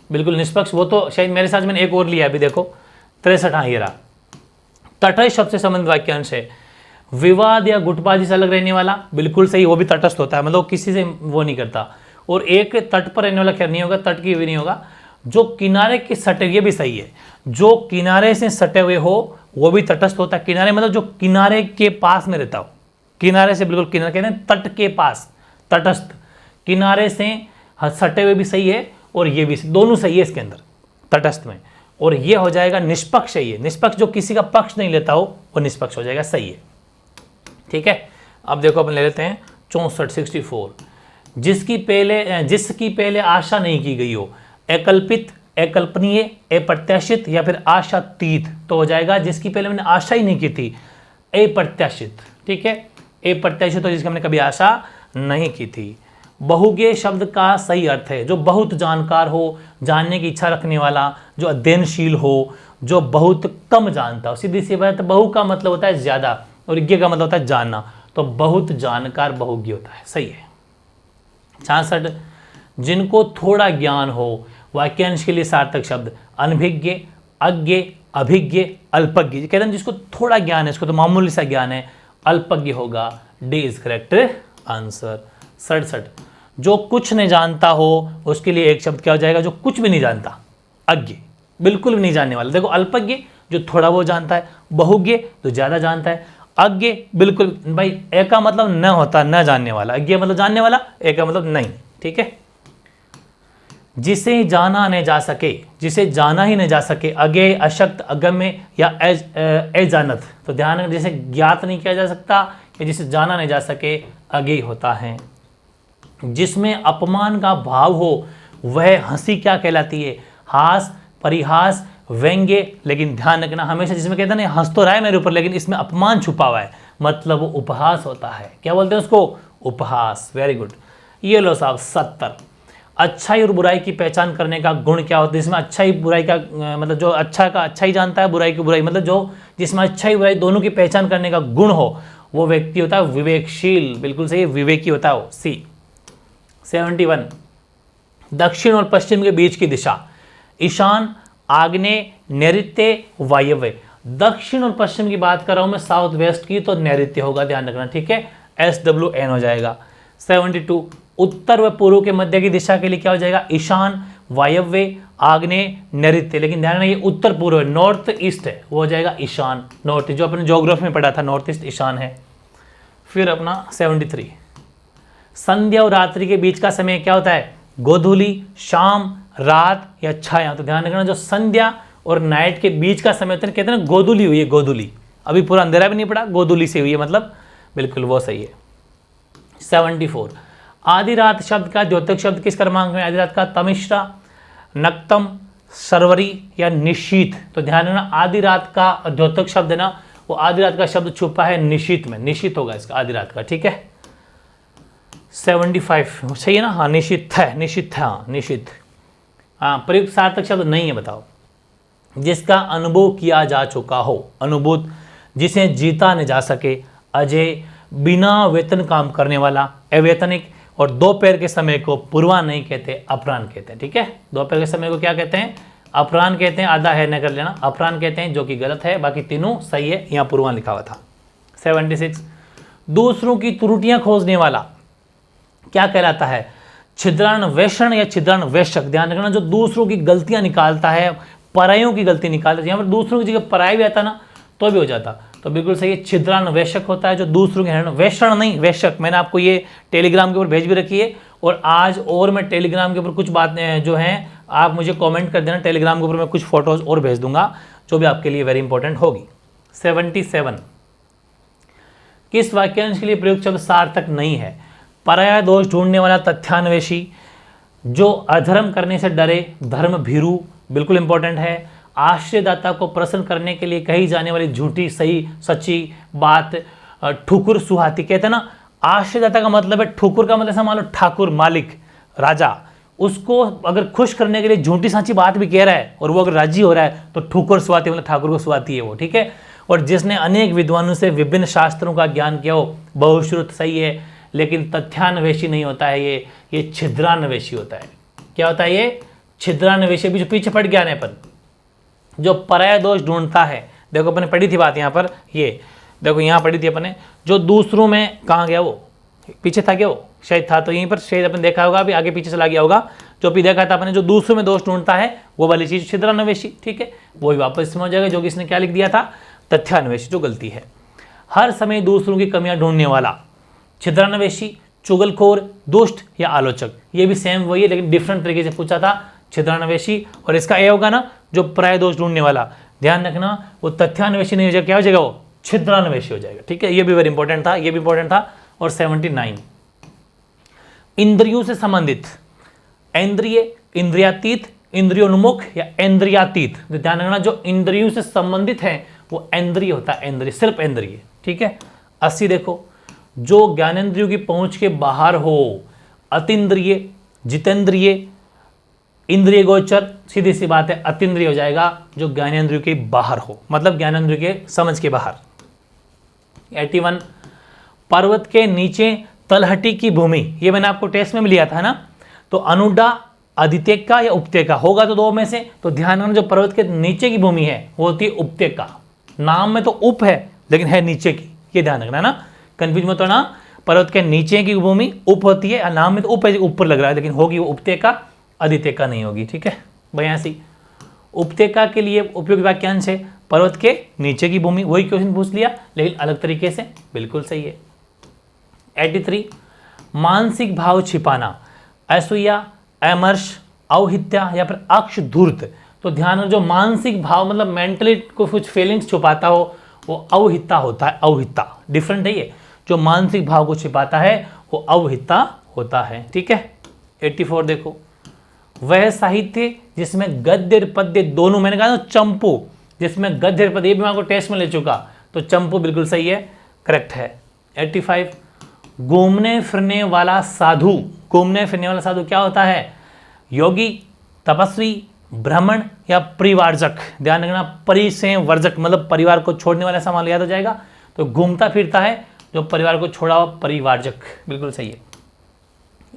बिल्कुल निष्पक्ष। वो तो शायद मेरे साथ मैंने एक और लिया अभी, देखो 63। हाँ, ये रहा। तटस्थ शब्द से संबंधित वाक्यांश है, विवाद या गुटबाजी से अलग रहने वाला, बिल्कुल सही, वो भी तटस्थ होता है, मतलब किसी से वो नहीं करता। और एक तट पर रहने वाला क्या नहीं होगा, तट की भी नहीं होगा। जो किनारे के सटे, ये भी सही है, जो किनारे से सटे हुए हो वो भी तटस्थ होता है। किनारे मतलब जो किनारे के पास में रहता हो, किनारे से बिल्कुल किनारे, कहते हैं तट के पास, तटस्थ। किनारे से सटे हुए भी सही है और ये भी, दोनों सही है इसके अंदर तटस्थ में। और ये हो जाएगा निष्पक्ष, सही है, निष्पक्ष, जो किसी का पक्ष नहीं लेता हो वो निष्पक्ष हो जाएगा, सही है। ठीक है, अब देखो अपन ले लेते हैं 64 64। जिसकी पहले आशा नहीं की गई हो, अकल्पित, अकल्पनीय, अप्रत्याशित या फिर आशातीत, तो हो जाएगा जिसकी पहले मैंने आशा ही नहीं की थी, अप्रत्याशित। ठीक है, अप्रत्याशित तो जिसकी हमने कभी आशा नहीं की थी। बहुज्ञेय शब्द का सही अर्थ है जो बहुत जानकार हो, जानने की इच्छा रखने वाला, जो अध्ययनशील हो, जो बहुत कम जानता हो। सीधी सी बात, बहु का मतलब होता है ज्यादा और ज्ञ का मतलब होता है जानना, तो बहुत जानकार बहुज्ञ होता है, सही है। 66। जिनको थोड़ा ज्ञान हो, वाक्यांश के लिए सार्थक शब्द अनभिज्ञ, अज्ञ, अभिज्ञ, अल्पज्ञ। कहते हैं जिसको थोड़ा ज्ञान है, इसको तो मामूली सा ज्ञान है, अल्पज्ञ होगा, डी इज करेक्ट आंसर। 67। जो कुछ नहीं जानता हो उसके लिए एक शब्द क्या हो जाएगा, जो कुछ भी नहीं जानता, अज्ञ, बिल्कुल भी नहीं जानने वाला। देखो अल्पज्ञ जो थोड़ा वो जानता है, बहुज्ञ तो ज्यादा जानता है, अज्ञ बिल्कुल, भाई ए का मतलब न होता न जानने वाला, अज्ञ मतलब जानने वाला, ए का मतलब नहीं। ठीक है, जिसे जाना न जा सके, जिसे जाना ही न जा सके, अज्ञेय, अशक्त, अगम्य या अजानत, तो ध्यान रखना, जिसे ज्ञात नहीं किया जा सकता या जिसे जाना नहीं जा सके, अज्ञेय होता है। जिसमें अपमान का भाव हो वह हंसी क्या कहलाती है, हास, परिहास, व्यंग्य। लेकिन ध्यान रखना हमेशा, जिसमें कहते हैं ना हंस तो रहा है मेरे ऊपर लेकिन इसमें अपमान छुपा हुआ है, मतलब वो उपहास होता है। क्या बोलते हैं उसको, उपहास। Very good. ये लो साहब 70। अच्छाई और बुराई की पहचान करने का गुण क्या होता है, जिसमें अच्छाई बुराई का मतलब जो अच्छा का अच्छा ही जानता है, बुराई की बुराई, मतलब जो जिसमें अच्छाई बुराई दोनों की पहचान करने का गुण हो वो व्यक्ति होता है विवेकशील, बिल्कुल सही, विवेकी होता है वो, सी। 71। दक्षिण और पश्चिम के बीच की दिशा, ईशान, आग्नेय, नैऋत्य, वायव्य। दक्षिण और पश्चिम की बात कर रहा हूं मैं, साउथ वेस्ट की, तो नैऋत्य होगा, ध्यान रखना। ठीक है, SWN हो जाएगा। 72। उत्तर व पूर्व के मध्य की दिशा के लिए क्या हो जाएगा, ईशान, वायव्य, आग्नेय, नैऋत्य। लेकिन ध्यान रखना ये उत्तर पूर्व है, नॉर्थ ईस्ट है, वो हो जाएगा ईशान, नॉर्थ, जो अपने ज्योग्राफी में पढ़ा था, नॉर्थ ईस्ट ईशान है। फिर अपना 73। संध्या और रात्रि के बीच का समय क्या होता है, गोधूली, शाम, रात या छाया। तो ध्यान रखना जो संध्या और नाइट के बीच का समय होता है, कहते हैं ना गोधूली हुई है, गोधूली, अभी पूरा अंधेरा भी नहीं पड़ा, गोधूली से हुई है, मतलब बिल्कुल वो सही है। 74। आधी रात शब्द का द्योतक शब्द किस क्रमांक में, आधी रात का तमिश्रा, नक्तम, सरवरी या निशीत। तो ध्यान रखना आधी रात का द्योतक शब्द है ना, वो आधी रात का शब्द छुपा है निशीत में, निशीत होगा इसका आधी रात का। ठीक है, 75 सही है ना, हाँ निशित है, निशित है, हाँ निशित। हाँ, प्रयुक्त सार्थक शब्द नहीं है, बताओ। जिसका अनुभव किया जा चुका हो, अनुभूत, जिसे जीता न जा सके, अजय, बिना वेतन काम करने वाला, अवैतनिक, और दोपहर के समय को पूर्वा नहीं कहते, अपराह्न कहते हैं। ठीक है, दोपहर के समय को क्या कहते हैं, अपराह्न कहते हैं, आधा है न कर लेना, अपराह्न कहते हैं, जो कि गलत है, बाकी तीनों सही है, यहाँ पूर्वा लिखा हुआ था। 76। दूसरों की त्रुटियां खोजने वाला क्या कहलाता है, छिद्रान्वेषण या छिद्रान्वेषक। ध्यान रखना जो दूसरों की गलतियां निकालता है, परायों की गलती निकालता है, यहाँ पर दूसरों की जगह पराय भी आता ना तो भी हो जाता, तो बिल्कुल सही है, छिद्रान्वेषक होता है जो दूसरों के, वेषण नहीं वेषक। मैंने आपको ये टेलीग्राम के ऊपर भेज भी रखी है, और आज और मैं टेलीग्राम के ऊपर कुछ बातें जो हैं आप मुझे कमेंट कर देना, टेलीग्राम के ऊपर मैं कुछ फोटोज और भेज दूंगा जो भी आपके लिए वेरी इंपॉर्टेंट होगी। 77। किस वाक्यांश के लिए प्रयुक्त शब्द सार्थक नहीं है, पराया दोष ढूंढने वाला, तथ्यान्वेषी, जो अधर्म करने से डरे, धर्म भीरू, बिल्कुल इंपॉर्टेंट है, आश्रयदाता को प्रसन्न करने के लिए कही जाने वाली झूठी सही सच्ची बात, ठुकुर सुहाती। कहते हैं ना आश्रयदाता का मतलब है, ठुकुर का मतलब ऐसा मान लो ठाकुर, मालिक, राजा, उसको अगर खुश करने के लिए झूठी सच्ची बात भी कह रहा है और वो अगर राजी हो रहा है तो ठुकुर सुहाती, मतलब ठाकुर को सुहाती है वो। ठीक है, और जिसने अनेक विद्वानों से विभिन्न शास्त्रों का ज्ञान किया हो, बहुश्रुत, सही है, लेकिन तथ्यान्वेषी नहीं होता है, ये छिद्रान्वेषी होता है। क्या होता है ये, छिद्रान्वेषी, भी जो पीछे पड़ गया है अपन, जो पराया दोष ढूंढता है। देखो अपने पढ़ी थी बात यहाँ पर, ये देखो यहाँ पढ़ी थी अपने, जो दूसरों में कहाँ गया, वो पीछे था क्या, वो शायद था, तो यहीं पर शायद अपन देखा होगा, अभी आगे पीछे चला गया होगा। जो भी देखा था अपने, जो दूसरों में दोष ढूंढता है वो वाली चीज छिद्रान्वेषी, ठीक है, वही वापस इसमें हो जाएगा जो कि इसने क्या लिख दिया था, तथ्यान्वेषी, जो गलती है। हर समय दूसरों की कमियां ढूंढने वाला छिद्रान्वेषी, चुगलखोर, दुष्ट या आलोचक, ये भी सेम वही है लेकिन डिफरेंट तरीके से पूछा था, छिद्रान्वेषी। और इसका ए होगा ना, जो प्राय दोष ढूंढने वाला, ध्यान रखना वो तथ्यान्वेषी नहीं हो जाएगा, क्या हो जाएगा, वो छिद्रान्वेषी हो जाएगा, ठीक है, ये भी वेरी इंपॉर्टेंट था, ये भी इंपॉर्टेंट था। और 79 इंद्रियों से संबंधित, इंद्रिय, इंद्रियातीत, इंद्रियोन्मुख या इंद्रियातीत, तो ध्यान रखना जो इंद्रियों से संबंधित है वो इंद्रिय होता है, इंद्रिय, सिर्फ इंद्रिय, ठीक है। 80 देखो, जो ज्ञानेंद्रियों की पहुंच के बाहर हो, अतीन्द्रिय, जितेंद्रिय, इंद्रिय गोचर, सीधी सी बात है अतीन्द्रिय हो जाएगा, जो ज्ञानेंद्रियों के बाहर हो, मतलब ज्ञानेंद्रियों के समझ के बाहर। 81 पर्वत के नीचे तलहटी की भूमि, ये मैंने आपको टेस्ट में भी लिया था ना, तो अनुडा, अधित्यका या उपत्यका होगा तो दो में से, तो ध्यान रखना जो पर्वत के नीचे की भूमि है वो होती है उपत्यका। नाम में तो उप है लेकिन है नीचे की, ये ध्यान रखना ना, कंफ्यूज मत होना। पर्वत के नीचे की भूमि उप होती है, नाम में तो उप है, ऊपर लग रहा है, लेकिन होगी वो उपत्यका, अधित्यका नहीं होगी, ठीक है। 82 उपत्यका के लिए उपयोगी वाक्यांश है पर्वत के नीचे की भूमि, वही क्वेश्चन पूछ लिया लेकिन अलग तरीके से, बिल्कुल सही है। 83 मानसिक भाव छिपाना, असूया, अमर्ष, औहित्या या फिर अक्षधूर्त, तो ध्यान रखो जो मानसिक भाव मतलब मेंटली को कुछ फीलिंग्स छुपाता हो वो औहित्या होता है, औहित्या डिफरेंट है ये, जो मानसिक भाव को छिपाता है वो औहित्या होता है, ठीक है। 84 देखो, वह साहित्य जिसमें गद्य पद्य दोनों, मैंने कहा ना चंपू, जिसमें गद्य पद्य, ये भी मैं आपको टेस्ट में ले चुका, तो चंपू बिल्कुल सही है, करेक्ट है। 85 घूमने फिरने वाला साधु, घूमने फिरने वाला साधु क्या होता है, योगी, तपस्वी, ब्राह्मण या परिवारजक, ध्यान रखना परि से वर्जक मतलब परिवार को छोड़ने वाला सामान याद हो जाएगा, तो घूमता फिरता है जो परिवार को छोड़ा हुआ, परिवारजक, बिल्कुल सही है।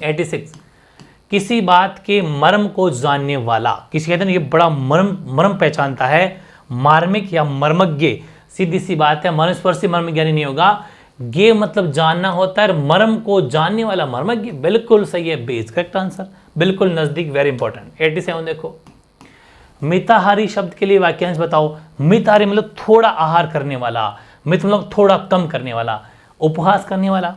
86 किसी बात के मर्म को जानने वाला, किसी कहते हैं ये बड़ा मर्म पहचानता है, मार्मिक या मर्मज्ञ, सीधी सी बात है, मर्मस्पर्शी मर्मज्ञानी नहीं होगा, गे मतलब जानना होता है, मर्म को जानने वाला मर्मज्ञ, बिल्कुल सही है, बेस करेक्ट आंसर, बिल्कुल नजदीक, वेरी इंपॉर्टेंट। 87 देखो, मिताहारी शब्द के लिए वाक्यांश बताओ। मिताहारी मतलब थोड़ा आहार करने वाला, मित मतलब थोड़ा कम करने वाला, उपहास करने वाला,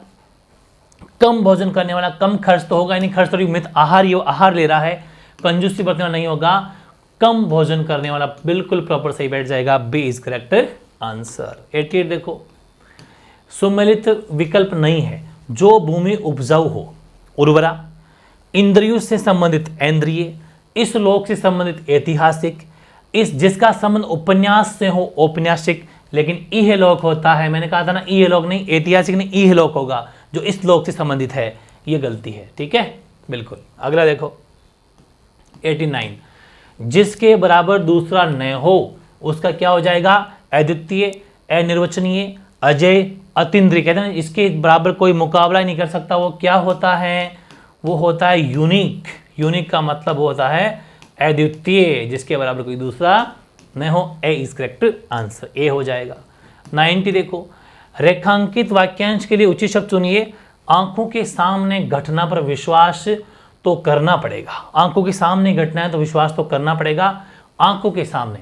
कम भोजन करने वाला, कम खर्च तो होगा नहीं, खर्च तो मित आहार, ये आहार ले रहा है, कंजूसी बरतने वाला नहीं होगा, कम भोजन करने वाला, बिल्कुल प्रॉपर सही बैठ जाएगा, बी इज करेक्ट आंसर। 88 देखो, सुमेलित विकल्प नहीं है, जो भूमि उपजाऊ हो, उर्वरा, इंद्रियों से संबंधित इंद्रिय, इस लोक से संबंधित ऐतिहासिक, इस जिसका संबंध उपन्यास से हो औपन्यासिक, लेकिन इहलोक होता है, मैंने कहा था ना इहलोक नहीं, ऐतिहासिक नहीं, इहलोक होगा, जो इस लोक से संबंधित है, ये गलती है, ठीक है, बिल्कुल। अगला देखो 89 जिसके बराबर दूसरा न हो उसका क्या हो जाएगा, अद्वितीय, अनिर्वचनीय, अजय, अतीन्द्रिय, कहते हैं इसके बराबर कोई मुकाबला ही नहीं कर सकता, वो क्या होता है, वो होता है यूनिक। यूनिक का मतलब होता है अद्वितीय, जिसके बराबर कोई दूसरा न हो, ए इज करेक्ट आंसर, ए हो जाएगा। 90 देखो, रेखांकित वाक्यांश के लिए उचित शब्द चुनिए। आंखों के सामने घटना पर विश्वास तो करना पड़ेगा, आंखों के सामने घटना है तो विश्वास तो करना पड़ेगा, आंखों के सामने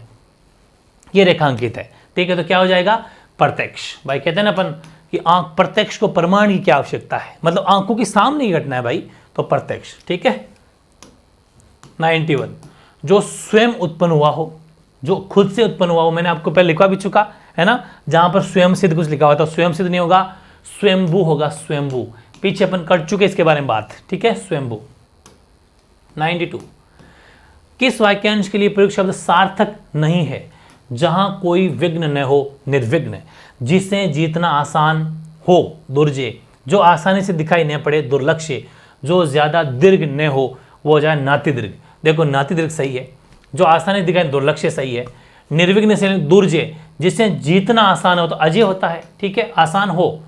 ये रेखांकित है, ठीक है, तो क्या हो जाएगा, प्रत्यक्ष। भाई कहते हैं ना अपन कि आंख प्रत्यक्ष को प्रमाण की क्या आवश्यकता है, मतलब आंखों के सामने ही घटना है भाई, तो प्रत्यक्ष, ठीक है। 91 जो स्वयं उत्पन्न हुआ हो, जो खुद से उत्पन्न हुआ हो, मैंने आपको पहले लिखवा भी चुका है ना, जहां पर स्वयं सिद्ध कुछ लिखा हुआ था, स्वयं सिद्ध नहीं होगा, स्वयंभू होगा, स्वयंभू, पीछे अपन कर चुके इसके बारे में बात, ठीक है, स्वयंभू। 92 किस वाक्यांश के लिए प्रयुक्त शब्द सार्थक नहीं है, जहां कोई विघ्न न हो, निर्विघ्न, जिसे जीतना आसान हो, दुर्जय, जो आसानी से दिखाई न पड़े, दुर्लक्ष्य, जो ज्यादा दीर्घ न हो वो हो जाए नाति दीर्घ, देखो नाति दीर्घ सही है, जो आसानी दिखाए दुर्लक्ष्य सही है, निर्विघ्न से दुर्जय, जिससे जीतना आसान हो तो अजय होता है, ठीक है, आसान हो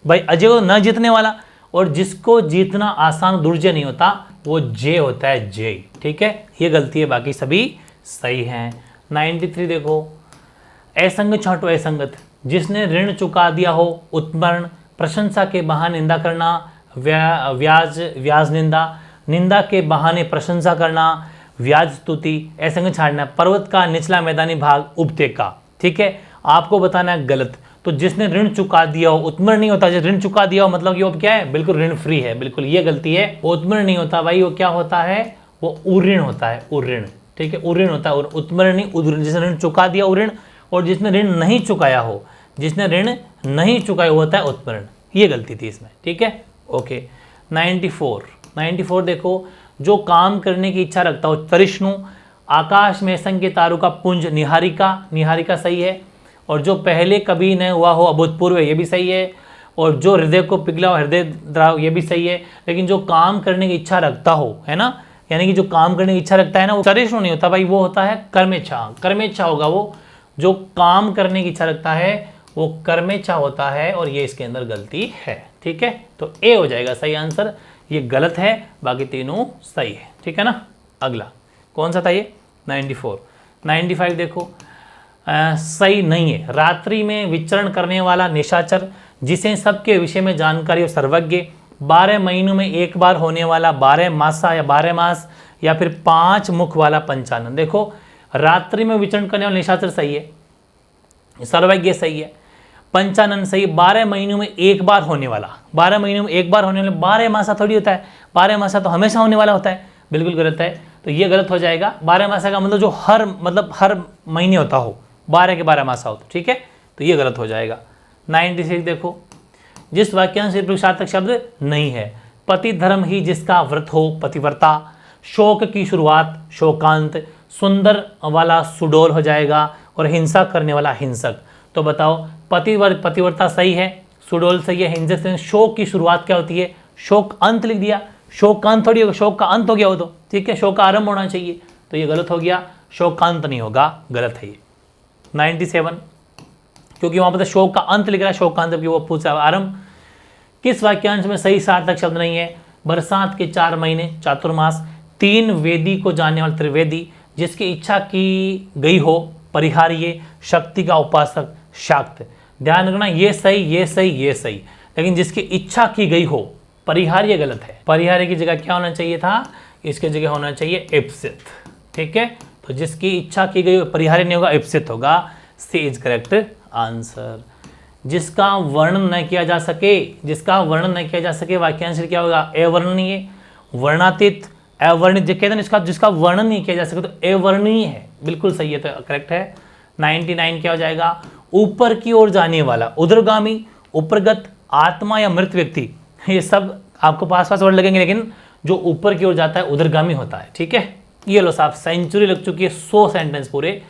भाई, अजय हो न जीतने वाला, और जिसको जीतना आसान दुर्जय नहीं होता वो जय होता है, जय, ठीक है, ये गलती है, बाकी सभी सही हैं। 93 देखो, असंग छांटो असंगत, जिसने ऋण चुका दिया हो उत्मरण, प्रशंसा के बहाने निंदा करना, व्याज निंदा, निंदा के बहाने प्रशंसा करना, व्याज स्तुति, ऐसे में छाड़ना। पर्वत का निचला मैदानी भाग उपत्यका, ठीक है, आपको बताना है गलत। तो जिसने ऋण चुका दिया हो, उत्मरण नहीं होता, जो ऋण चुका दिया हो मतलब कि वो क्या है, बिल्कुल ऋण फ्री है, बिल्कुल ये गलती है। उत्मरण नहीं होता भाई, वो क्या होता है, वो उऋण होता है, उऋण, ठीक है, उऋण होता है, उत्मरण नहीं उऋण। जिसने ऋण चुका दिया उऋण, और जिसने ऋण नहीं चुकाया हो, जिसने ऋण नहीं चुकाया होता है उत्मरण, ये गलती थी इसमें, ठीक है, ओके। 94 देखो, जो काम करने की इच्छा रखता हो, तरिष्णु, आकाश में संग के तारों का पुंज, निहारिका सही है, और जो पहले कभी न हुआ हो अभूतपूर्व, ये भी सही है, और जो हृदय को पिघला हो हृदय द्राव, ये भी सही है। लेकिन जो काम करने की इच्छा रखता हो, है ना, यानी कि जो काम करने की इच्छा रखता है ना, वो तरिष्णु नहीं होता भाई, वो होता है कर्मेच्छा होगा। वो जो काम करने की इच्छा रखता है वो कर्मेच्छा होता है, और ये इसके अंदर गलती है, ठीक है। तो ए हो जाएगा सही आंसर, ये गलत है, बाकी तीनों सही है, ठीक है ना। अगला कौन सा था ये, 95 देखो, सही नहीं है। रात्रि में विचरण करने वाला निशाचर, जिसे सबके विषय में जानकारी और सर्वज्ञ, 12 महीनों में एक बार होने वाला 12 मास, या फिर 5 मुख वाला पंचानन। देखो, रात्रि में विचरण करने वाला निशाचर सही है, सर्वज्ञ सही है, पंचानन सही, 12 महीनों में एक बार होने वाला, 12 महीनों में एक बार होने वाला, 12 मासा थोड़ी होता है, 12 मासा तो हमेशा होने वाला होता है, बिल्कुल गलत है, तो ये गलत हो जाएगा। 12 मासा का मतलब जो हर महीने होता हो, 12 के 12 मासा हो, तो ठीक है, तो ये गलत हो जाएगा। 96 देखो, जिस वाक्यांश से सार्थक शब्द नहीं है, पति धर्म ही जिसका व्रत हो पतिव्रता, शोक की शुरुआत शोकांत, सुंदर वाला सुडोल हो जाएगा, और हिंसा करने वाला हिंसक। तो बताओ, पतिव्रता सही है, सुडोल सही है, हिंसक सही है, शोक की शुरुआत क्या होती है, शोक अंत लिख दिया, शोक का अंत थोड़ी होगा, शोक का अंत हो गया हो तो, ठीक है, शोक का आरंभ होना चाहिए, तो ये गलत हो गया, शोक का अंत नहीं होगा, गलत है ये। 97, क्योंकि वहां पर शोक का अंत लिख रहा है, शोक का अंत वो पूछा आरंभ। किस वाक्यांश में सही सार्थक शब्द नहीं है, बरसात के 4 महीने चातुर्मास, 3 वेदी को जानने वाला त्रिवेदी, जिसकी इच्छा की गई हो परिहार्य, शक्ति का उपासक शाक्त। ध्यान रखना, ये सही, लेकिन जिसकी इच्छा की गई हो परिहार्य गलत है, परिहार्य की जगह क्या होना चाहिए था, इसके जगह होना चाहिए इप्सित, ठीक है। तो जिसकी इच्छा की गई हो परिहार्य नहीं होगा, इप्सित होगा, सी इज करेक्ट आंसर। जिसका वर्णन न किया जा सके, वाक्यांश क्या होगा, अवर्णनीय, वर्णातीत, अवर्णित, कहते हैं इसका जिसका वर्णन नहीं किया जा सके तो अवर्णनीय है, बिल्कुल सही है, तो करेक्ट है। 99 क्या हो जाएगा, ऊपर की ओर जाने वाला, उदरगामी, उपरगत, आत्मा या मृत व्यक्ति, ये सब आपको पास वर्ड लगेंगे, लेकिन जो ऊपर की ओर जाता है उदरगामी होता है, ठीक है। ये लो साहब, सेंचुरी लग चुकी है, 100 सेंटेंस पूरे।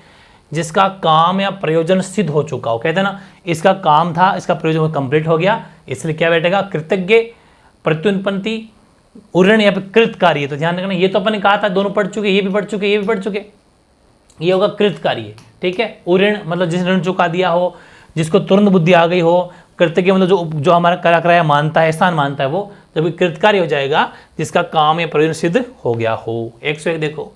जिसका काम या प्रयोजन सिद्ध हो चुका हो, कहते हैं ना, इसका काम था, इसका प्रयोजन कंप्लीट हो गया, इसलिए क्या बैठेगा, कृतज्ञ, प्रत्युत्पत्ति, उऋण या फिर कृतकार्य। तो ध्यान रखना, ये तो अपन ने कहा था, दोनों पढ़ चुके, ये भी पढ़ चुके, ये होगा कृतकार्य, ठीक है। उऋण मतलब जिसने ऋण चुका दिया हो, जिसको तुरंत बुद्धि आ गई हो, कृतज्ञ मतलब जो हमारा करा कराया मानता है, एहसान मानता है, वो जब कृतकार्य हो जाएगा जिसका काम या प्रयोजन सिद्ध हो गया हो। 101 देखो,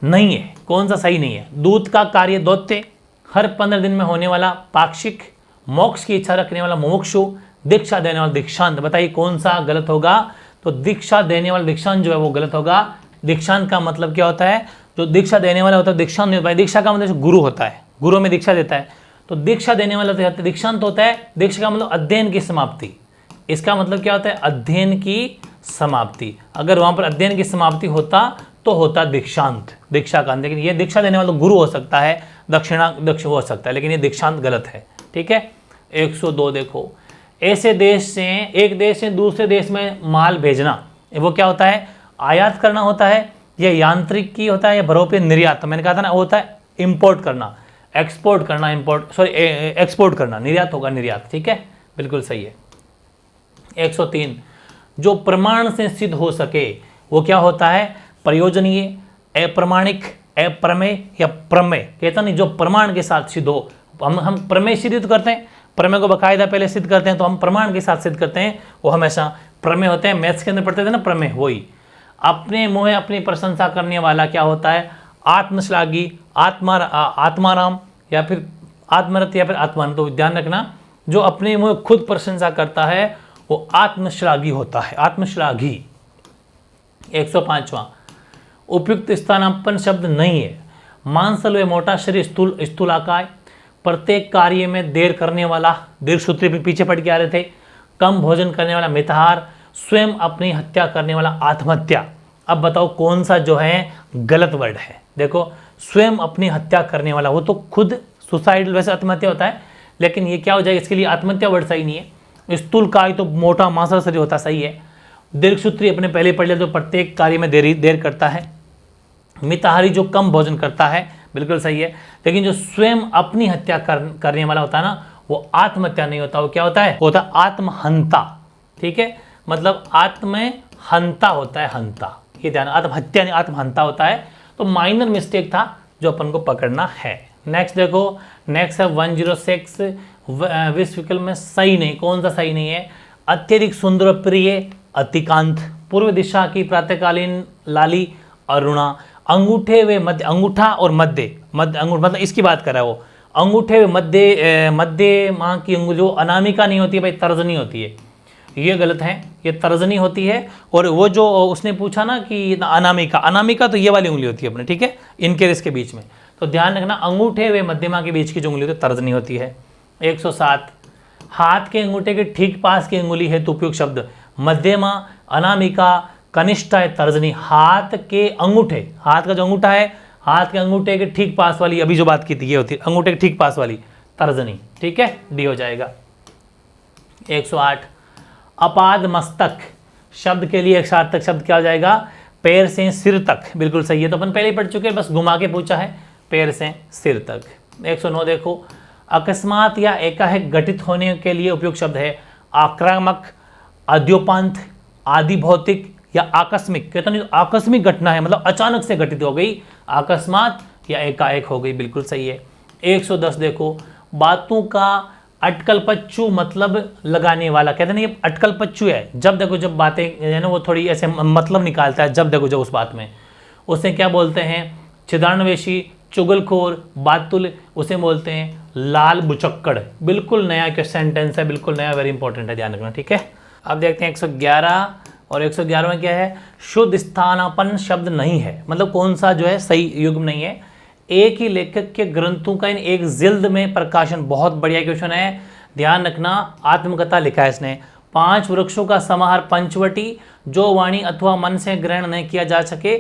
नहीं है, कौन सा सही नहीं है, दूत का कार्य दौत्य, हर 15 दिन में होने वाला पाक्षिक, मोक्ष की इच्छा रखने वाला मुमुक्षु, दीक्षा देने वाला दीक्षांत। बताइए कौन सा गलत होगा, तो दीक्षा देने वाला दीक्षांत जो है वो गलत होगा। दीक्षांत का मतलब क्या होता है, जो दीक्षा देने वाला होता है दीक्षांत नहीं होता है, दीक्षा का मतलब गुरु होता है, गुरु में दीक्षा देता है, तो दीक्षा देने वाला तो दीक्षांत होता है। दीक्षा का मतलब अध्ययन की समाप्ति, इसका मतलब क्या होता है, अध्ययन की समाप्ति। अगर वहां पर अध्ययन की समाप्ति होता तो होता दीक्षांत, दीक्षा का। लेकिन ये दीक्षा देने वाला गुरु हो सकता है, दक्ष हो सकता है, लेकिन ये दीक्षांत गलत है, ठीक है। 102 देखो, ऐसे देश से, एक देश से दूसरे देश में माल भेजना, वो क्या होता है, आयात करना होता है, या यांत्रिक की होता है, या भरोपे निर्यात। तो मैंने कहा था ना, वो होता है इंपोर्ट करना, एक्सपोर्ट करना, एक्सपोर्ट करना, निर्यात होगा, निर्यात, ठीक है, बिल्कुल सही है। 103, जो प्रमाण से सिद्ध हो सके वो क्या होता है, प्रयोजनीय, अप्रमाणिक, अप्रमेय या प्रमेय। कहता नहीं, जो प्रमाण के साथ सिद्ध हो, हम प्रमेय सिद्ध करते हैं, प्रमेय को बाकायदा पहले सिद्ध करते हैं, तो हम प्रमाण के साथ सिद्ध करते हैं, वो हमेशा प्रमेय होते हैं। मैथ्स के अंदर पढ़ते थे ना प्रमेय, वही। अपने मुँह अपनी प्रशंसा करने वाला क्या होता है, आत्मश्लाघी, आत्माराम, या फिर आत्मरत या फिर आत्मान, तो ध्यान रखना जो अपने मुँह खुद प्रशंसा करता है वो आत्मश्लाघी होता है, आत्मश्लाघी। 105वां, उपयुक्त स्थानापन्न शब्द नहीं है। मांसल व मोटा शरीर, स्थूलाकाय, प्रत्येक कार्य में देर करने वाला, दीर्घ सूत्री पीछे पढ़ के आ रहे थे, कम भोजन करने वाला मिताहार, स्वयं अपनी हत्या करने वाला आत्महत्या। अब बताओ कौन सा जो है गलत वर्ड है। देखो स्वयं अपनी हत्या करने वाला, वो तो खुद सुसाइड, वैसे आत्महत्या होता है, लेकिन ये क्या हो जाएगा, इसके लिए आत्महत्या वर्ड सही नहीं है। स्थूलकाय तो मोटा मांसल शरीर होता, सही है। दीर्घ सूत्री अपने पहले पढ़ लिया, तो प्रत्येक कार्य में देर करता है। मिताहारी जो कम भोजन करता है, बिल्कुल सही है। लेकिन जो स्वयं अपनी हत्या करने वाला होता है ना, वो आत्महत्या नहीं होता, वो क्या होता है, होता आत्महंता। ठीक है, मतलब आत्महंता होता है, हंता, ये ध्यान, आत्महत्या नहीं आत्महंता होता है। तो माइनर मिस्टेक था जो अपन को पकड़ना है। नेक्स्ट देखो, नेक्स्ट है 106, विश्व विकल्प में सही नहीं, कौन सा सही नहीं है, अत्यधिक सुंदर प्रिय, अतिकांत, पूर्व दिशा की प्रातःकालीन लाली, अरुणा, अंगूठे वे मध्य, अंगूठा और मध्य अंगूठा, मतलब इसकी बात कर रहा है वो, अंगूठे वे मध्य माँ की अंगुली, जो अनामिका नहीं होती है भाई, तर्जनी होती है, ये गलत है, ये तर्जनी होती है। और वो जो उसने पूछा ना कि अनामिका, अनामिका तो ये वाली उंगली होती है अपने, ठीक है, इनके इसके बीच में, तो ध्यान रखना अंगूठे व मध्यमा के बीच की जो उंगली होती है तर्जनी होती है। 107, हाथ के अंगूठे के ठीक पास की अंगुली है तो उपयुक्त शब्द, मध्यमा, अनामिका, कनिष्ठा है, तर्जनी। हाथ के अंगूठे, हाथ का जो अंगूठा है, हाथ के अंगूठे के ठीक पास वाली, अभी जो बात की थी ये होती है अंगूठे के ठीक पास वाली, तर्जनी, ठीक है, डी हो जाएगा। 108, अपाद मस्तक शब्द के लिए एक सार्थक शब्द क्या हो जाएगा, पैर से सिर तक, बिल्कुल सही है, तो अपन पहले ही पढ़ चुके हैं, बस घुमा के पूछा है, पैर से सिर तक। 109 देखो, अकस्मात या एकाएक घटित होने के लिए उपयुक्त शब्द है, आक्रामक, आद्योपांत, आदि भौतिक या आकस्मिक। कहता नहीं, आकस्मिक घटना है, मतलब अचानक से घटित हो गई, अकस्मात या एकाएक हो गई, बिल्कुल सही है। 110 देखो, बातों का अटकल पच्चू मतलब लगाने वाला, कहते नहीं अटकल पच्चू है, जब देखो जब बातें है ना वो थोड़ी ऐसे मतलब निकालता है, जब देखो जब उस बात में, उसे क्या बोलते हैं, छिदानवेशी, चुगलखोर, बातुल, उसे बोलते हैं लाल बुचक्कड़। बिल्कुल नया क्या सेंटेंस है, बिल्कुल नया, वेरी इंपॉर्टेंट है, ध्यान रखना, ठीक है। अब देखते हैं 111, और 111 में क्या है, शुद्ध स्थानापन्न शब्द नहीं है, मतलब कौन सा जो है सही युग्म नहीं है। एक ही लेखक के ग्रंथों का इन एक जिल्द में प्रकाशन, बहुत बढ़िया क्वेश्चन है, ध्यान रखना, आत्मकथा लिखा है इसने। 5 वृक्षों का समाहार पंचवटी, जो वाणी अथवा मन से ग्रहण नहीं किया जा सके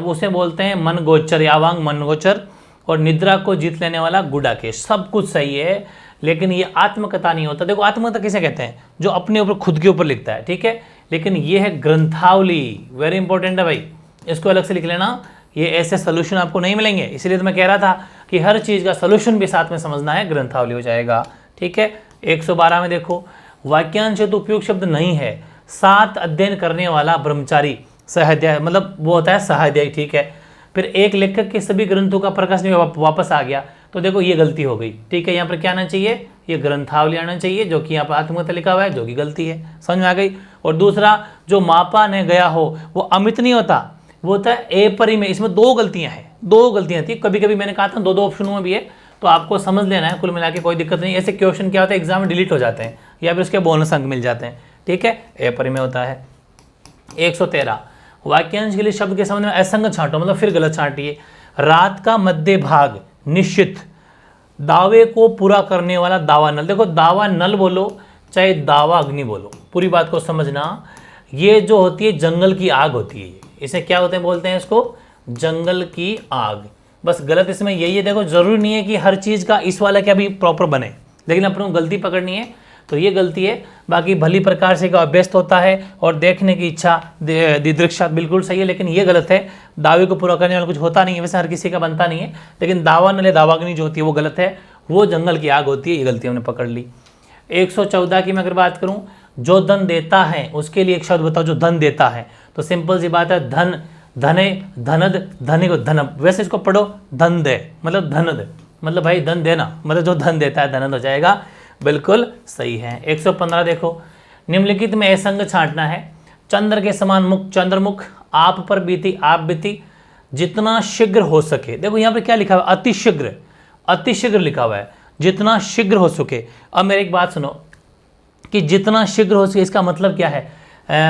उसे बोलते हैं मन गोचर, यावांग मन गोचर, और निद्रा को जीत लेने वाला गुडाकेश। सब कुछ सही है, लेकिन ये आत्मकथा नहीं होता। देखो आत्मकथा किसे कहते हैं, जो अपने ऊपर खुद के ऊपर लिखता है, ठीक है, लेकिन ये है ग्रंथावली, वेरी इंपॉर्टेंट है भाई, इसको अलग से लिख लेना, ये ऐसे सोल्यूशन आपको नहीं मिलेंगे, इसलिए तो मैं कह रहा था कि हर चीज़ का सोल्यूशन भी साथ में समझना है, ग्रंथावली हो जाएगा, ठीक है। 112 में देखो, वाक्यांश तो उपयुक्त शब्द नहीं है, 7 अध्ययन करने वाला ब्रह्मचारी, सहाध्याय, मतलब वो होता है सहाध्यायी, ठीक है। फिर एक लेखक के सभी ग्रंथों का प्रकाशन में वापस आ गया, तो देखो ये गलती हो गई, ठीक है। यहाँ पर क्या आना चाहिए, ये ग्रंथावली आना चाहिए, जो कि यहाँ पर आत्मकथा लिखा हुआ है, जो कि गलती है, समझ में आ गई। और दूसरा, जो मापा ने गया हो वो अमित नहीं होता, वो होता है ए परी में, इसमें 2 गलतियाँ हैं, 2 गलतियाँ थी, कभी कभी मैंने कहा था 2 ऑप्शनों में भी है, तो आपको समझ लेना है, कुल मिला के कोई दिक्कत नहीं। ऐसे क्वेश्चन क्या होता है, एग्जाम में डिलीट हो जाते हैं या फिर उसके बोनस अंक मिल जाते हैं, ठीक है, ए परी में होता है। 113, वाक्यांश के लिए शब्द के संबंध में असंगत छांटो, मतलब फिर गलत छांटिए। रात का मध्य भाग, निश्चित, दावे को पूरा करने वाला दावा नल, देखो दावा नल बोलो चाहे दावा अग्नि बोलो, पूरी बात को समझना, ये जो होती है जंगल की आग होती है, इसे क्या होते हैं, बोलते हैं इसको जंगल की आग। बस गलत इसमें यही है, देखो जरूरी नहीं है कि हर चीज़ का इस वाला क्या भी प्रॉपर बने, लेकिन अपन को गलती पकड़नी है, तो ये गलती है। बाकी भली प्रकार से का अभ्यस्त होता है और देखने की इच्छा, दिदृक्षा, बिल्कुल सही है, लेकिन ये गलत है, दावे को पूरा करने वाला कुछ होता नहीं है, वैसे हर किसी का बनता नहीं है, लेकिन दावा नले दावाग्नि जो होती है वो गलत है, वो जंगल की आग होती है, ये गलती हमने पकड़ ली। 114 की मैं अगर बात करूं, जो धन देता है उसके लिए एक शब्द बताओ, जो धन देता है, तो सिंपल सी बात है, धन, धने, धनद, धने को धनब, वैसे इसको पढ़ो धन दे, मतलब धनद, मतलब भाई धन देना, मतलब जो धन देता है धनद हो जाएगा, बिल्कुल सही है। 115 देखो, निम्नलिखित में असंग छांटना है, चंद्र के समान मुख, चंद्रमुख, आप पर बीती, आप बीती, जितना शीघ्र हो सके, देखो यहाँ पर क्या लिखा हुआ है, अतिशीघ्र, अतिशीघ्र लिखा हुआ है, जितना शीघ्र हो सके। अब मेरी एक बात सुनो कि जितना शीघ्र हो सके इसका मतलब क्या है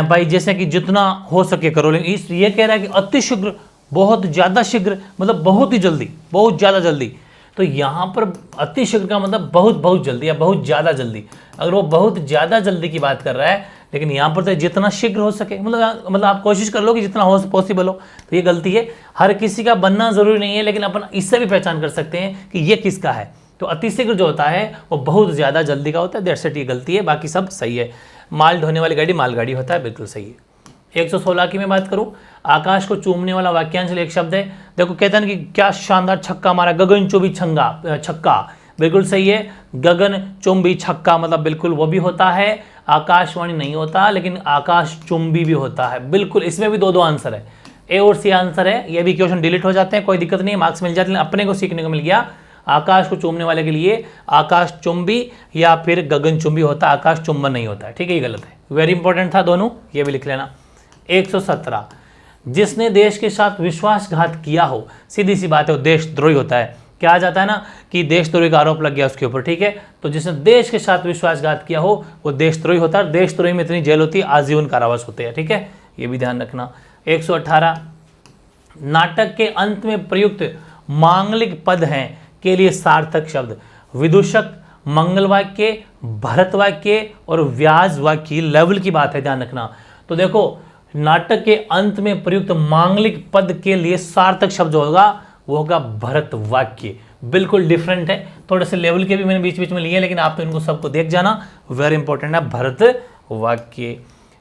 भाई, जैसे कि जितना हो सके करो, लेकिन इस ये कह रहा है कि अति शीघ्र, बहुत ज़्यादा शीघ्र, मतलब बहुत ही जल्दी, बहुत ज़्यादा जल्दी। तो यहाँ पर अति शीघ्र का मतलब बहुत बहुत जल्दी या बहुत ज़्यादा जल्दी। अगर वो बहुत ज़्यादा जल्दी की बात कर रहा है, लेकिन यहाँ पर तो जितना शीघ्र हो सके, मतलब आप कोशिश कर लो कि जितना हो पॉसिबल हो, तो ये गलती है। हर किसी का बनना ज़रूरी नहीं है, लेकिन अपन इससे भी पहचान कर सकते हैं कि ये किसका है। तो अतिशीघ्र जो होता है वो बहुत ज़्यादा जल्दी का होता है, दैट्स इट, ये गलती है, बाकी सब सही है। माल ढोने वाली गाड़ी मालगाड़ी होता है, बिल्कुल सही है। 116 की मैं बात करूं, आकाश को चूमने वाला वाक्यांश एक शब्द है। देखो कहते हैं कि क्या शानदार छक्का मारा, गगनचुंबी छक्का, बिल्कुल सही है। गगनचुंबी छक्का मतलब बिल्कुल वो भी होता है, आकाशवाणी नहीं होता, लेकिन आकाश चुंबी भी होता है, बिल्कुल। इसमें भी दो आंसर है, ए और सी आंसर है। ये भी क्वेश्चन डिलीट हो जाते हैं, कोई दिक्कत नहीं, मार्क्स मिल जाते हैं, अपने को सीखने को मिल गया। आकाश को चूमने वाले के लिए आकाश चुंबी या फिर गगन चुंबी होता है, आकाश चुंबन नहीं होता है, ठीक है, ये गलत है। वेरी इंपॉर्टेंट था दोनों, ये भी लिख लेना। 117, जिसने देश के साथ विश्वासघात किया हो, सीधी सी बात है, वो देशद्रोही होता है। क्या आ जाता है ना कि देशद्रोही का आरोप लग गया उसके ऊपर, ठीक है, तो जिसने देश के साथ विश्वासघात किया हो वो देशद्रोही होता है। देशद्रोही में इतनी जेल होती है, आजीवन कारावास होते हैं, ठीक है, ये भी ध्यान रखना। 118, नाटक के अंत में प्रयुक्त मांगलिक पद हैं के लिए सार्थक शब्द, विदूषक, मंगल वाक्य, भरत वाक्य और व्याज वाक्य, लेवल की बात है, ध्यान रखना। तो देखो नाटक के अंत में प्रयुक्त मांगलिक पद के लिए सार्थक शब्द होगा वो होगा भरत वाक्य, बिल्कुल डिफरेंट है। थोड़े से लेवल के भी मैंने बीच बीच में लिए, लेकिन आप तो इनको सबको देख जाना, वेरी इंपॉर्टेंट है भरत वाक्य।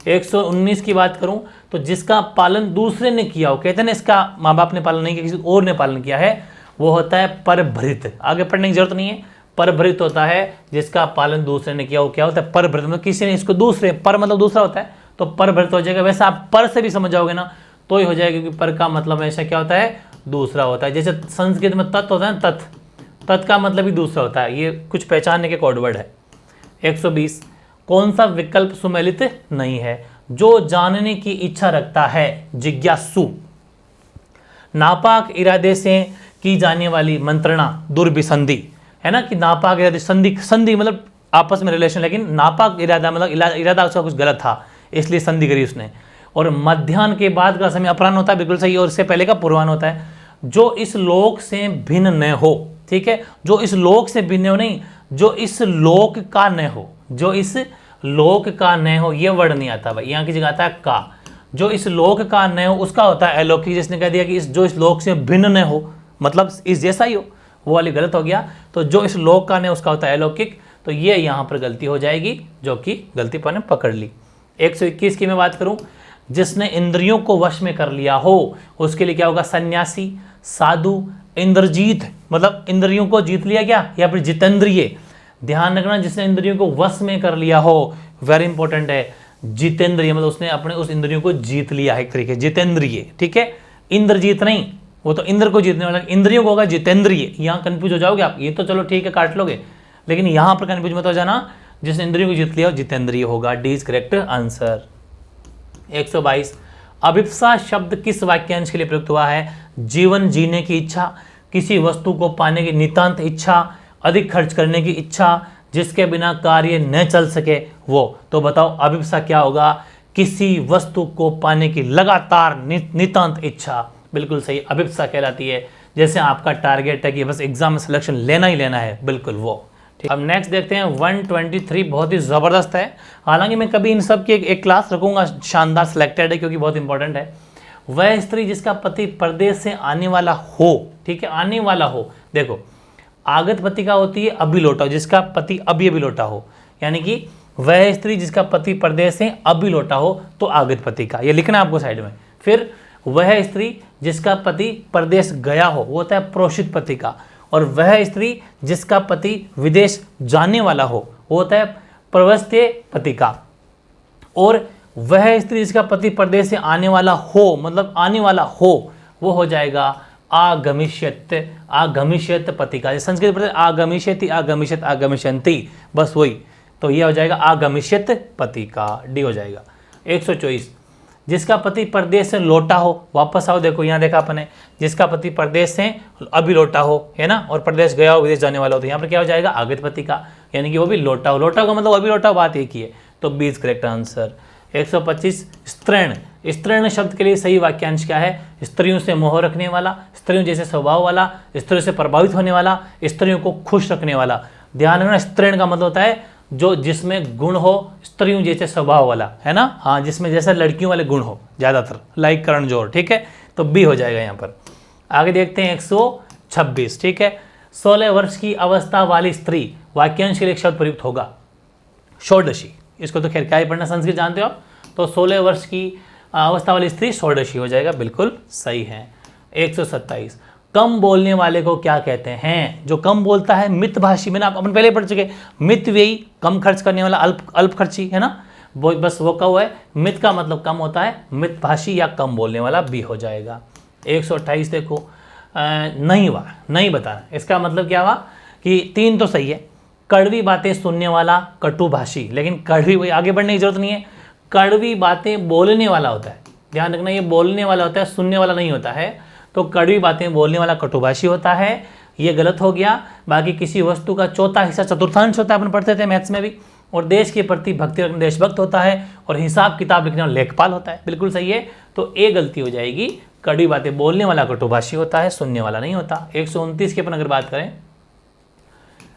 119 की बात करूं तो जिसका पालन दूसरे ने किया हो, कहते हैं ना इसका माँ बाप ने पालन नहीं किया, किसी और ने पालन किया है, वो होता है परभृत। आगे पढ़ने की जरूरत नहीं है, परभृत होता है जिसका पालन दूसरे ने किया हो। क्या होता है परभृत, मतलब किसी ने इसको दूसरे, पर मतलब दूसरा होता है, तो परभृत हो जाएगा। वैसे आप पर से भी समझ जाओगे ना तो ही हो जाएगा, क्योंकि पर का मतलब हमेशा क्या होता है, दूसरा होता है। जैसे संस्कृत में तत् होता है, तत् का मतलब भी दूसरा होता है, ये कुछ पहचानने के कोड वर्ड है। 120, कौन सा विकल्प सुमेलित नहीं है, जो जानने की इच्छा रखता है, जिज्ञासु, नापाक इरादे से की जाने वाली मंत्रणा, दुर्भिसंधि, है ना, कि नापाक इरादे, संधि मतलब आपस में रिलेशन, लेकिन नापाक इरादा मतलब इरादा उसका कुछ गलत था इसलिए संधि करी उसने। और मध्याह्न के बाद का समय अपराह्न होता है, बिल्कुल सही, और इससे पहले का पूर्वाह्न होता है। जो इस लोक से भिन्न न हो, ठीक है, जो इस लोक से भिन्न हो, नहीं, जो इस लोक का न हो, जो इस लोक का न हो, ये वर्ड नहीं आता भाई, यहाँ की जगह आता है का। जो इस लोक का न हो उसका होता है अलौकिक, जिसने कह दिया कि जो इस लोक से भिन्न न हो मतलब इस जैसा ही हो, वो वाली गलत हो गया। तो जो इस लोक का न उसका होता है अलौकिक, तो ये यहाँ पर गलती हो जाएगी, जो कि गलती पर ने पकड़ ली। 121 की मैं बात करूं, जिसने इंद्रियों को वश में कर लिया हो उसके लिए क्या होगा, सन्यासी, साधु, इंद्रजीत, मतलब इंद्रियों को जीत लिया क्या, या फिर जितेंद्रिय। ध्यान रखना, जिसने इंद्रियों को वश में कर लिया हो, वेरी इंपॉर्टेंट है, जितेंद्रिय मतलब उसने अपने उस इंद्रियों को जीत लिया है, एक तरीके जितेंद्रिय, ठीक है, इंद्रजीत नहीं, वो तो इंद्र को जीतने वाला, इंद्रियों को होगा जितेंद्रिय। यहाँ कंफ्यूज हो जाओगे आप, ये तो चलो ठीक है काट लोगे, लेकिन यहाँ पर कंफ्यूज मत हो जाना, जिसने इंद्रियों को जीत लिया हो जितेंद्रिय होगा, डी इज करेक्ट आंसर। 122, अभिप्सा शब्द किस वाक्यांश के लिए प्रयुक्त हुआ है, जीवन जीने की इच्छा, किसी वस्तु को पाने की नितांत इच्छा, अधिक खर्च करने की इच्छा, जिसके बिना कार्य न चल सके वो। तो बताओ अभिप्सा क्या होगा, किसी वस्तु को पाने की लगातार नितांत इच्छा, बिल्कुल सही, अभिप्सा कहलाती है। जैसे आपका टारगेट है कि बस एग्जाम में सिलेक्शन लेना ही लेना है, बिल्कुल वो। अब नेक्स्ट देखते हैं 123, बहुत ही ज़बरदस्त है। हालांकि मैं कभी इन सब की एक क्लास रखूंगा, शानदार सिलेक्टेड है क्योंकि बहुत इंपॉर्टेंट है। वह स्त्री जिसका पति परदेश से आने वाला हो, ठीक है, आने वाला हो, देखो आगत पत्रिका होती है अभी लौटा, जिसका पति अभी अभी लौटा हो, यानी कि वह स्त्री जिसका पति परदेश से अभी लौटा हो तो आगत पत्रिका, ये लिखना है आपको साइड में। फिर वह स्त्री जिसका पति परदेश गया हो वो होता है प्रोषित पत्रिका, और वह स्त्री जिसका पति विदेश जाने वाला हो वो होता है प्रवस्थ्य पत्रिका, और वह स्त्री जिसका पति परदेश से आने वाला हो मतलब आने वाला हो वो हो जाएगा आगमिष्यत, आगमिष्यत पत्रिका। संस्कृत में आगमिष्यति, आगमिष्यत, आगमिष्यन्ति, बस वही, तो ये हो जाएगा आगमिष्यत पत्रिका, डी हो जाएगा। 124, जिसका पति परदेश से लौटा हो, वापस आओ, देखो यहाँ देखा अपने, जिसका पति परदेश से अभी लौटा हो, है ना, और प्रदेश गया हो, विदेश जाने वाला हो, तो यहाँ पर क्या हो जाएगा, आगत पति का, यानी कि वो भी लौटा हो। लौटा का मतलब अभी लौटा हो, बात एक ही है, तो बी इज करेक्ट आंसर। 125 स्त्रीण, स्त्रीण शब्द के लिए सही वाक्यांश क्या है, स्त्रियों से मोह रखने वाला, स्त्रियों जैसे स्वभाव वाला, स्त्रियों से प्रभावित होने वाला, स्त्रियों को खुश रखने वाला। ध्यान रखना, स्त्रीण का मतलब होता है जो जिसमें गुण हो, स्त्रियों जैसे स्वभाव वाला, है ना, हाँ, जिसमें जैसे लड़कियों वाले गुण हो ज़्यादातर, लाइक करण जोहर, ठीक है, तो बी हो जाएगा यहाँ पर। आगे देखते हैं 126, ठीक है, 16 वर्ष की अवस्था वाली स्त्री, वाक्यांश के लिए एक शब्द प्रयुक्त होगा, षोडशी। इसको तो खैर क्या ही पढ़ना, संस्कृत जानते हो आप, तो 16 वर्ष की अवस्था वाली स्त्री षोडशी हो जाएगा, बिल्कुल सही है। 127, कम बोलने वाले को क्या कहते हैं, जो कम बोलता है, मितभाषी, मैंने आप अपन पहले पढ़ चुके, मितव्ययी, कम खर्च करने वाला, अल्प खर्ची, है ना, वो बस वो का हुआ है, मित का मतलब कम होता है, मितभाषी या कम बोलने वाला, बी हो जाएगा। 128 देखो, नहीं हुआ, नहीं बताना, इसका मतलब क्या हुआ कि 3 तो सही है, कड़वी बातें सुनने वाला, कटुभाषी, लेकिन कड़वी, आगे बढ़ने की जरूरत नहीं है, कड़वी बातें बोलने वाला होता है, ध्यान रखना, ये बोलने वाला होता है, सुनने वाला नहीं होता है, तो कड़वी बातें बोलने वाला कटुभाषी होता है, ये गलत हो गया। बाकी किसी वस्तु का चौथा हिस्सा चतुर्थांश होता है, अपन पढ़ते थे मैथ्स में भी, और देश के प्रति भक्ति रखने देशभक्त होता है, और हिसाब किताब लिखने वाला लेखपाल होता है, बिल्कुल सही है, तो ए गलती हो जाएगी, कड़वी बातें बोलने वाला कटुभाषी होता है, सुनने वाला नहीं होता। 129 की अपन अगर बात करें,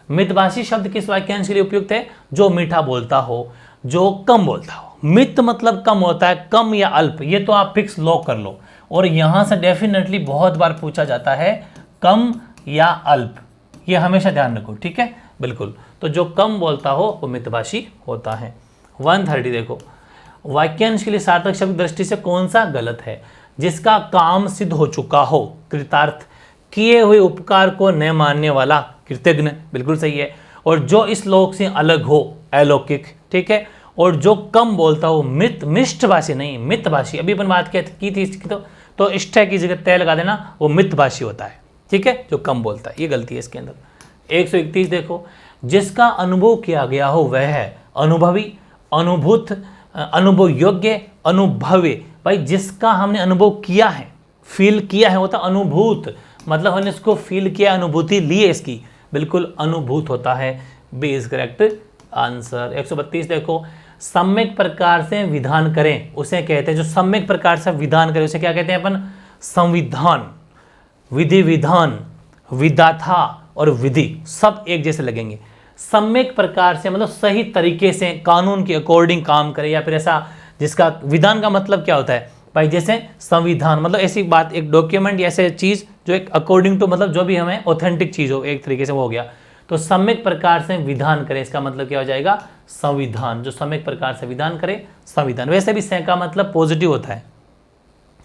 मितभाषी शब्द किस वाक्यांश के लिए उपयुक्त है, जो मीठा बोलता हो, जो कम बोलता हो। मित मतलब कम होता है, कम या अल्प, ये तो आप फिक्स लॉक कर लो, और यहां से डेफिनेटली बहुत बार पूछा जाता है कम या अल्प, ये हमेशा ध्यान रखो, ठीक है, बिल्कुल, तो जो कम बोलता हो वो मितभाषी होता है। 130 देखो, वाक्यांश के लिए सार्थक शब्द दृष्टि से कौन सा गलत है, जिसका काम सिद्ध हो चुका हो, कृतार्थ, किए हुए उपकार को न मानने वाला, कृतज्ञ, बिल्कुल सही है, और जो इस लोक से अलग हो, अलौकिक, ठीक है, और जो कम बोलता हो, मिष्टभाषी नहीं, मितभाषी, अभी अपन बात की थी इसकी, तो इष्ट की जगह तय लगा देना, वो मितभाषी होता है, ठीक है, जो कम बोलता है, ये गलती है इसके अंदर। 131 देखो, जिसका अनुभव किया गया हो वह है अनुभवी, अनुभूत, अनुभव योग्य, अनुभव्य, भाई जिसका हमने अनुभव किया है, फील किया है, होता अनुभूत, मतलब हमने इसको फील किया, अनुभूति ली है इसकी, बिल्कुल अनुभूत होता है, बी इज करेक्ट आंसर। 132 देखो, सम्यक प्रकार से विधान करें उसे कहते हैं, जो सम्यक प्रकार से विधान करें उसे क्या कहते हैं अपन, संविधान, विधि विधान, विधाता और विधि सब एक जैसे लगेंगे। सम्यक प्रकार से मतलब सही तरीके से कानून के अकॉर्डिंग काम करे, या फिर ऐसा जिसका, विधान का मतलब क्या होता है भाई, जैसे संविधान मतलब ऐसी बात, एक डॉक्यूमेंट या ऐसे चीज़ जो एक अकॉर्डिंग टू, मतलब जो भी हमें ऑथेंटिक चीज़ हो, एक तरीके से वो हो गया, तो सम्यक प्रकार से विधान करे, इसका मतलब क्या हो जाएगा, संविधान, जो सम्यक प्रकार से विधान करे, संविधान। वैसे भी से का मतलब पॉजिटिव होता है,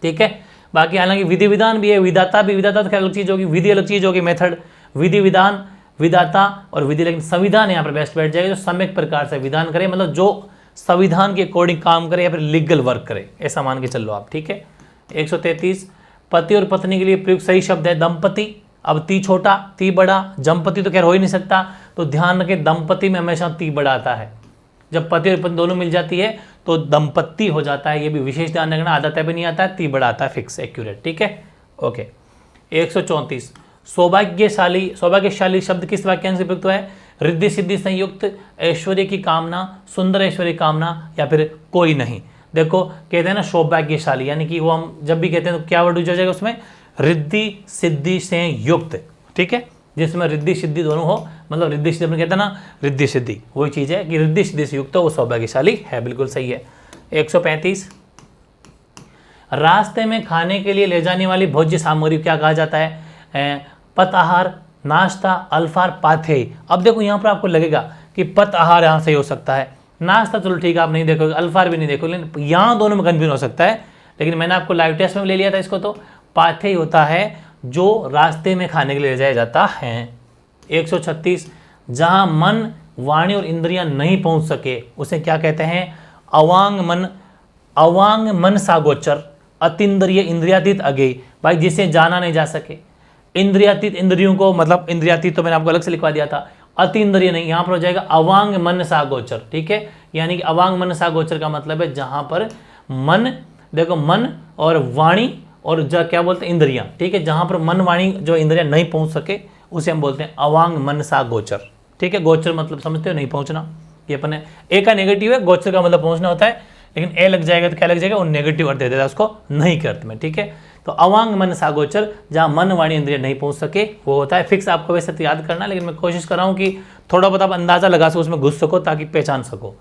ठीक है, बाकी हालांकि विधि विधान भी है, विधाता भी, विधाता तो अलग चीज़ होगी, विधि अलग चीज़ होगी, मेथड, विधि विधान, विधाता और विधि, लेकिन संविधान यहाँ पर बेस्ट बैठ जाएगा, जो सम्यक प्रकार से विधान करे, मतलब जो संविधान के अकॉर्डिंग काम करे या फिर लीगल वर्क करे, ऐसा मान के चल लो आप, ठीक है। 133, पति और पत्नी के लिए प्रयुक्त सही शब्द है दंपति, अब ती छोटा ती बड़ा, जमपति तो खैर हो ही नहीं सकता, तो ध्यान रखें दंपति में हमेशा ती बड़ा आता है, जब पति और पत्नी दोनों मिल जाती है तो दंपति हो जाता है, ये भी विशेष ध्यान रखना, आधा तय भी नहीं आता है, ती बड़ा आता है, फिक्स एक्यूरेट, ठीक है, ओके। 134, सौभाग्यशाली शब्द किस वाक्यांश से प्रयुक्त है, रिद्धि सिद्धि संयुक्त, ऐश्वर्य की कामना, सुंदर ऐश्वर्य की कामना, या फिर कोई नहीं। देखो कहते हैं ना सौभाग्यशाली, यानी कि वो हम जब भी कहते हैं तो क्या वर्ड यूज हो जाएगा उसमें, रिद्धि सिद्धि से युक्त, ठीक है, जिसमें रिद्धि सिद्धि दोनों हो, मतलब रिद्धि सिद्धि कहते हैं ना, रिद्धि सिद्धि वही चीज़ है कि रिद्धि सिद्धि से युक्त हो, वो सौभाग्यशाली है, बिल्कुल सही है। 135, रास्ते में खाने के लिए ले जाने वाली भोज्य सामग्री क्या कहा जाता है, पत आहार, नाश्ता, अल्फार, पाथेय। अब देखो यहाँ पर आपको लगेगा कि पत आहार यहाँ सही हो सकता है, नाश्ता चलो ठीक है आप नहीं देखोगे, अल्फार भी नहीं देखोगे, लेकिन यहाँ दोनों में कन्फ्यूजन हो सकता है, लेकिन मैंने आपको लाइव टेस्ट में ले लिया था इसको, तो पाथेय होता है जो रास्ते में खाने के लिए ले जाया जाता है। 136, जहाँ मन, वाणी और इंद्रियां नहीं पहुँच सके उसे क्या कहते हैं, अवांग मन सागोचर, अतीन्द्रिय इंद्रियातीत अगेय, भाई जिसे जाना नहीं जा सके, इंद्रियातीत इंद्रियों को, मतलब इंद्रियातीत तो मैंने आपको अलग से लिखवा दिया था, अतीन्द्रिय नहीं, यहाँ पर हो जाएगा अवांग मन सागोचर, ठीक है, यानी कि अवांग मन सागोचर का मतलब है जहाँ पर मन देखो मन और वाणी और क्या बोलते हैं इंद्रियां, ठीक है। जहां पर मन वाणी जो इंद्रियां नहीं पहुंच सके उसे हम बोलते हैं अवांग मनसा गोचर, ठीक है। गोचर मतलब समझते हो, नहीं पहुंचना, ये अपने ए का नेगेटिव है, गोचर का मतलब पहुंचना होता है, लेकिन ए लग जाएगा तो क्या लग जाएगा, वो नेगेटिव अर्थ दे देता है उसको नहीं के अर्थ में, ठीक है। तो अवांग मनसा गोचर, जहां मन वाणी इंद्रिय नहीं पहुंच सके वो होता है। फिक्स आपको वैसे तो याद करना, लेकिन मैं कोशिश कर रहा हूं कि थोड़ा बहुत आप अंदाजा लगा सको, उसमें घुस सको ताकि पहचान सको।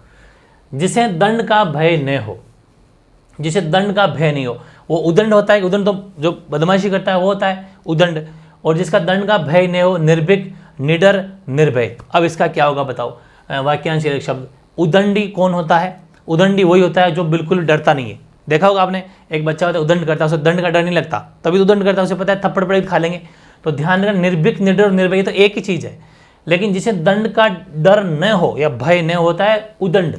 जिसे दंड का भय न हो, जिसे दंड का भय नहीं हो, वो उदंड होता है। उदंड तो जो बदमाशी करता है वो होता है उदंड। और जिसका दंड का भय न हो, निर्भीक, निडर, निर्भय। अब इसका क्या होगा बताओ, वाक्यांश एक शब्द। उदंडी कौन होता है? उदंडी वही होता है जो बिल्कुल डरता नहीं है। देखा होगा आपने, एक बच्चा होता है उदंड करता है, उसे दंड का डर नहीं लगता, तभी तो उदंड करता है, उसे पता है थप्पड़ पड़े खा लेंगे। तो ध्यान रखना, निर्भीक, निडर और निर्भय तो एक ही चीज है। लेकिन जिसे दंड का डर न हो या भय न होता है उदंड,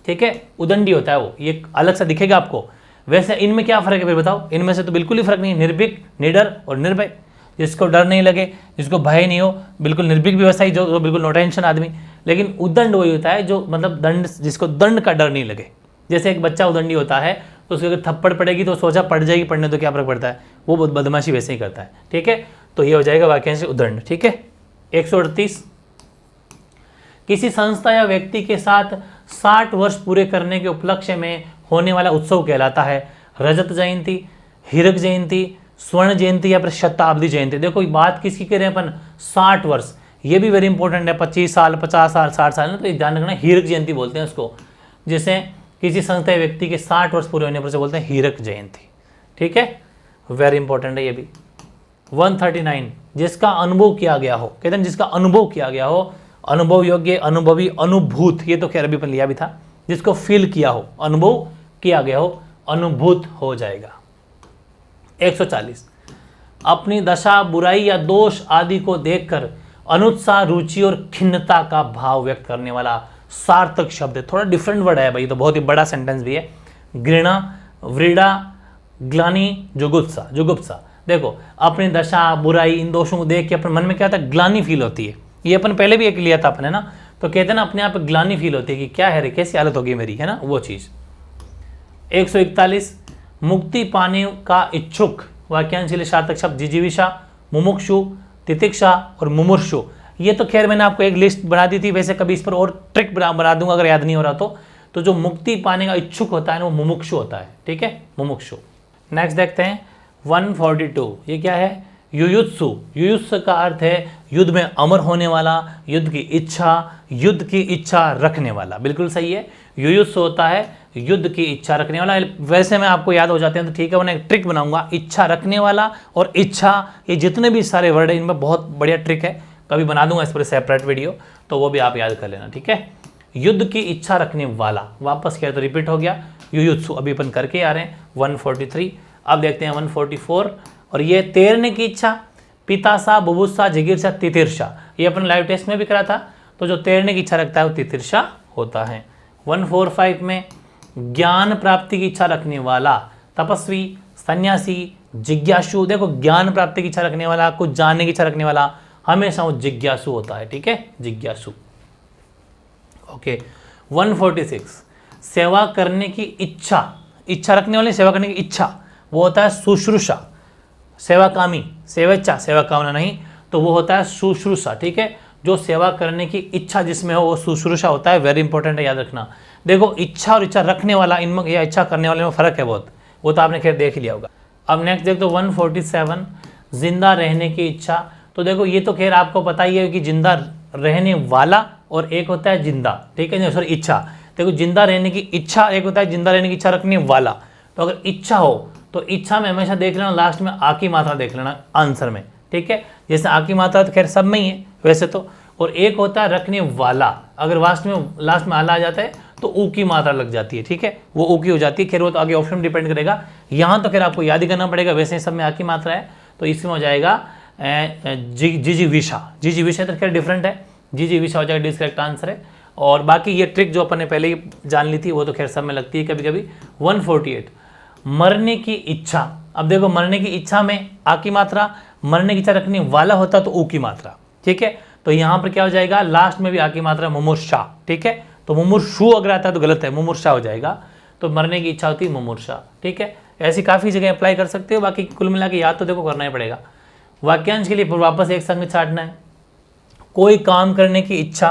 ठीक है, उदंडी होता है वो, ये अलग सा दिखेगा आपको। वैसे इनमें क्या फर्क है फिर बताओ? इनमें से तो बिल्कुल ही फर्क नहीं है, निर्भीक, निडर और निर्भय। जिसको डर नहीं लगे, जिसको भय नहीं हो, बिल्कुल निर्भीक भी वैसा ही जो बिल्कुल नो टेंशन आदमी। लेकिन उदंड वही होता है जो मतलब दंड, जिसको दंड का डर नहीं लगे। जैसे एक बच्चा उदंडी होता है तो उसके अगर थप्पड़ पड़ेगी तो सोचा पड़ जाएगी, पढ़ने तो क्या फर्क पड़ता है, वो बहुत बदमाशी वैसे ही करता है, ठीक है। तो ये हो जाएगा वाक्यांश उदंड, ठीक है। 138, किसी संस्था या व्यक्ति के साथ 60 वर्ष पूरे करने के उपलक्ष्य में होने वाला उत्सव कहलाता है रजत जयंती, हीरक जयंती, स्वर्ण जयंती या फिर शताब्दी जयंती। देखो बात किसकी कर रहे हैं अपन, 60 वर्ष, ये भी वेरी इंपॉर्टेंट है। 25 साल, 50 साल, 60 साल ना, तो ध्यान रखना, हीरक जयंती बोलते हैं उसको। जैसे किसी संस्था या व्यक्ति के 60 वर्ष पूरे होने पर से बोलते हैं हीरक जयंती, ठीक है, वेरी इंपॉर्टेंट है ये भी। 139, जिसका अनुभव किया गया हो, कहते हैं जिसका अनुभव किया गया हो, अनुभव योग्य, अनुभवी, अनुभूत, ये तो खैर अभी अपन लिया भी था। जिसको फील किया हो, अनुभव किया गया हो, अनुभूत हो जाएगा। 140, अपनी दशा, बुराई या दोष आदि को देखकर अनुत्साह, रुचि और खिन्नता का भाव व्यक्त करने वाला सार्थक शब्द है। थोड़ा डिफरेंट वर्ड है भाई, तो बहुत ही बड़ा सेंटेंस भी है। घृणा, व्रीड़ा, ग्लानि, जुगुप्सा, जुगुप्सा। देखो अपनी दशा, बुराई, इन दोषों को देख के अपने मन में क्या होता है, ग्लानि फील होती है। ये अपन पहले भी एक लिया था अपने ना, तो कहते हैं ना अपने आप ग्लानि फील होती है कि क्या है रे, कैसी हालत होगी मेरी, है ना, वो चीज। 141, मुक्ति पाने का इच्छुक, वाक्यांश के लिए सार्थक शब्द जिजीविषा, मुमुक्षु, तितिक्षा और मुमुर्षु। ये तो खैर मैंने आपको एक लिस्ट बना दी थी, वैसे कभी इस पर और ट्रिक बना दूंगा अगर याद नहीं हो रहा तो जो मुक्ति पाने का इच्छुक होता है ना वो मुमुक्षु होता है, ठीक है, मुमुक्षु। नेक्स्ट देखते हैं 142, ये क्या है, युयुत्सु। युयुत्सु का अर्थ है युद्ध में अमर होने वाला, युद्ध की इच्छा रखने वाला, बिल्कुल सही है। युयुत्सु होता है युद्ध की इच्छा रखने वाला। वैसे मैं आपको याद हो जाते हैं तो ठीक है, मैंने एक ट्रिक बनाऊंगा, इच्छा रखने वाला और इच्छा, ये जितने भी सारे वर्ड है इनमें बहुत बढ़िया ट्रिक है, कभी बना दूंगा इस पर सेपरेट वीडियो, तो वो भी आप याद कर लेना, ठीक है। युद्ध की इच्छा रखने वाला, वापस किया तो रिपीट हो गया, युयुत्सु अभी अपन करके आ रहे हैं। 143, अब देखते हैं 144, और ये तैरने की इच्छा, पितासा, बुभुत्सा, जिगीर्षा, तितिर्षा, ये अपन लाइव टेस्ट में भी करा था। तो जो तैरने की इच्छा रखता है वो तितिर्षा होता है। 145 में ज्ञान प्राप्ति की इच्छा रखने वाला, तपस्वी, सन्यासी, जिज्ञासु। देखो ज्ञान प्राप्ति की इच्छा रखने वाला, कुछ जानने की इच्छा रखने वाला, हमेशा वो जिज्ञासु होता है, ठीक है, जिज्ञासु। ओके 146, सेवा करने की इच्छा रखने वाले, सेवा करने की इच्छा, वो होता है शुश्रूषा। सेवाकामी, सेवेच्छा, सेवा कामना नहीं, तो वो होता है शुश्रूषा, ठीक है। जो सेवा करने की इच्छा जिसमें हो वो शुश्रूषा होता है, वेरी इंपॉर्टेंट है, याद रखना। देखो इच्छा और इच्छा रखने वाला, इनमें या इच्छा करने वाले में फर्क है बहुत, वो तो आपने खैर देख ही लिया होगा। अब नेक्स्ट देख तो 147, जिंदा रहने की इच्छा। तो देखो ये तो खैर आपको पता ही है कि जिंदा रहने वाला और एक होता है जिंदा, ठीक है, सॉरी इच्छा। देखो जिंदा रहने की इच्छा एक होता है, जिंदा रहने की इच्छा रखने वाला। तो अगर इच्छा हो तो इच्छा में हमेशा देख लेना लास्ट में आ की मात्रा देख लेना आंसर में, ठीक है। जैसे आ की मात्रा तो खैर सब में ही है वैसे तो, और एक होता है रखने वाला, अगर लास्ट में आला आ जाता है तो ऊ की मात्रा लग जाती है, ठीक है, वो ऊ की हो जाती है। खैर वो तो आगे ऑप्शन डिपेंड करेगा, यहाँ तो खैर आपको याद ही करना पड़ेगा, वैसे सब में आ की मात्रा है, तो इसमें हो जाएगा जिजीविषा। जिजीविषा तो खैर डिफरेंट है, जिजीविषा हो जाएगा, डिस करेक्ट आंसर है। और बाकी ये ट्रिक जो अपन ने पहले ही जान ली थी वो तो खैर सब में लगती है कभी कभी। 148, मरने की इच्छा। अब देखो मरने की इच्छा में आ की मात्रा, मरने की इच्छा रखने वाला होता तो ऊ की मात्रा, ठीक है। तो यहाँ पर क्या हो जाएगा, लास्ट में भी आ की मात्रा मुमुर्षा, ठीक है। तो मुमुर्षु अगर आता है तो गलत है, मुमुर्षा हो जाएगा। तो मरने की इच्छा होती है मुमूर्षा। ठीक है, ऐसी काफ़ी जगह अप्लाई कर सकते हो, बाकी कुल मिला के याद तो देखो करना ही पड़ेगा। वाक्यांश के लिए वापस एक संग छाटना है। कोई काम करने की इच्छा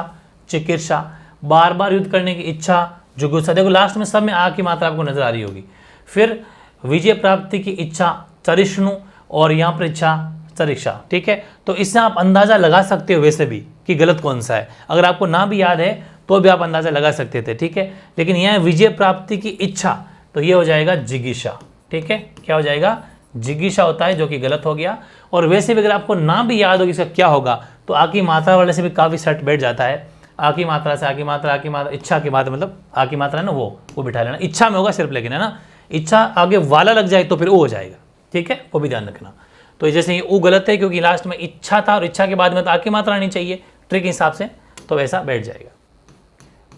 चिकीर्षा, बार बार युद्ध करने की इच्छा जुगुप्सा। देखो लास्ट में सब में आ की मात्रा आपको नजर आ रही होगी। फिर विजय प्राप्ति की इच्छा चरिष्णु, और यहाँ पर इच्छा चरिक्षा। ठीक है, तो इससे आप अंदाजा लगा सकते हो वैसे भी कि गलत कौन सा है। अगर आपको ना भी याद है तो भी आप अंदाजा लगा सकते थे। ठीक है, लेकिन यहाँ विजय प्राप्ति की इच्छा, तो ये हो जाएगा जिगीषा। ठीक है, क्या हो जाएगा, जिगीषा होता है, जो कि गलत हो गया। और वैसे भी अगर आपको ना भी याद होगी इसका क्या होगा, तो आ की मात्रा वाले से भी काफ़ी सेट बैठ जाता है। आ की मात्रा से आ की मात्रा, आ की मात्रा, इच्छा की मात्रा, मतलब आ की मात्रा है ना वो बिठा लेना। इच्छा में होगा सिर्फ, लेकिन है ना, इच्छा आगे वाला लग जाए तो फिर वो हो जाएगा। ठीक है, वो भी ध्यान रखना। तो जैसे ये वो गलत है क्योंकि लास्ट में इच्छा था और इच्छा के बाद में तो आ की मात्रा आनी चाहिए ट्रिक के हिसाब से, तो वैसा बैठ जाएगा।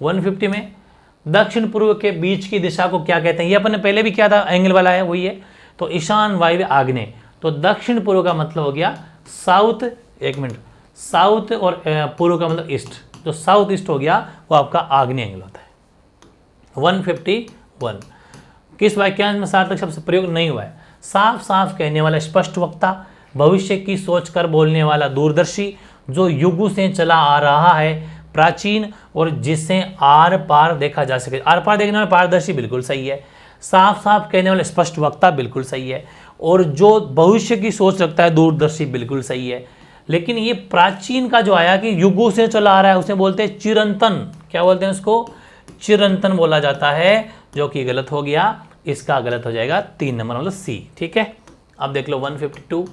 150 में दक्षिण पूर्व के बीच की दिशा को क्या कहते हैं, ये अपन ने पहले भी किया था, एंगल वाला है वही है। तो ईशान वायव्य आग्नेय, तो दक्षिण पूर्व का मतलब हो गया साउथ, एक मिनट, साउथ और पूर्व का मतलब ईस्ट, जो साउथ ईस्ट हो गया वो आपका आग्नेय एंगल होता है। 151 किस वाक्यांश में सार्थक शब्द प्रयोग नहीं हुआ है। साफ साफ कहने वाला स्पष्ट वक्ता, भविष्य की सोचकर बोलने वाला दूरदर्शी, जो युगों से चला आ रहा है, प्राचीन और जिससे आर पार देखा जा सके। आर पार देखने वाला पारदर्शी बिल्कुल सही है। साफ साफ कहने वाला स्पष्ट वक्ता बिल्कुल सही है। और जो भविष्य की सोच रखता है दूरदर्शी बिल्कुल सही है। लेकिन ये प्राचीन का जो आया कि युगों से चला आ रहा है, उसे बोलते हैं चिरंतन। क्या बोलते हैं उसको, चिरंतन बोला जाता है, जो कि गलत हो गया। इसका गलत हो जाएगा 3 नंबर, मतलब सी। ठीक है, अब देख लो 152,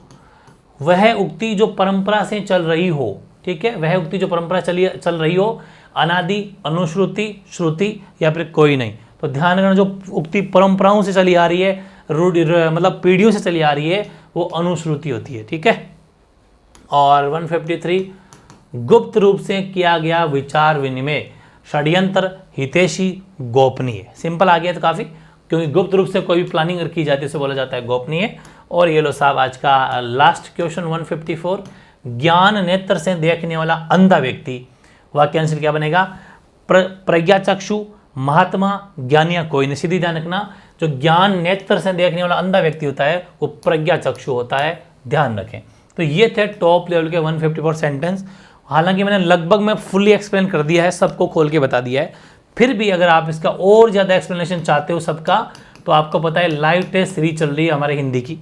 वह उक्ति जो परंपरा से चल रही हो। ठीक है, वह उक्ति जो परंपरा चल रही हो, अनादि, अनुश्रुति, श्रुति या फिर कोई नहीं। तो ध्यान रखना, जो उक्ति परंपराओं से चली आ रही है, रूढ़ मतलब पीढ़ियों से चली आ रही है, वो अनुश्रुति होती है। ठीक है, और 153 गुप्त रूप से किया गया विचार विनिमय, षड्यंत्र, हितैषी, गोपनीय। सिंपल आ गया तो काफ़ी, क्योंकि गुप्त रूप से कोई भी प्लानिंग की जाती है उसे बोला जाता है गोपनीय। और ये लो साहब आज का लास्ट क्वेश्चन 154, ज्ञान नेत्र से देखने वाला अंधा व्यक्ति, वाक्यांश क्या बनेगा, प्रज्ञाचक्षु, महात्मा, ज्ञानी या कोई नहीं। सीधी ध्यान रखना, जो ज्ञान नेत्र से देखने वाला अंधा व्यक्ति होता है वो प्रज्ञाचक्षु होता है, ध्यान रखें। तो ये थे टॉप लेवल के 154 सेंटेंस। हालांकि मैंने लगभग में फुल्ली एक्सप्लेन कर दिया है, सबको खोल के बता दिया है। फिर भी अगर आप इसका और ज़्यादा एक्सप्लेनेशन चाहते हो सबका, तो आपको पता है लाइव टेस्ट सीरीज चल रही है हमारे हिंदी की,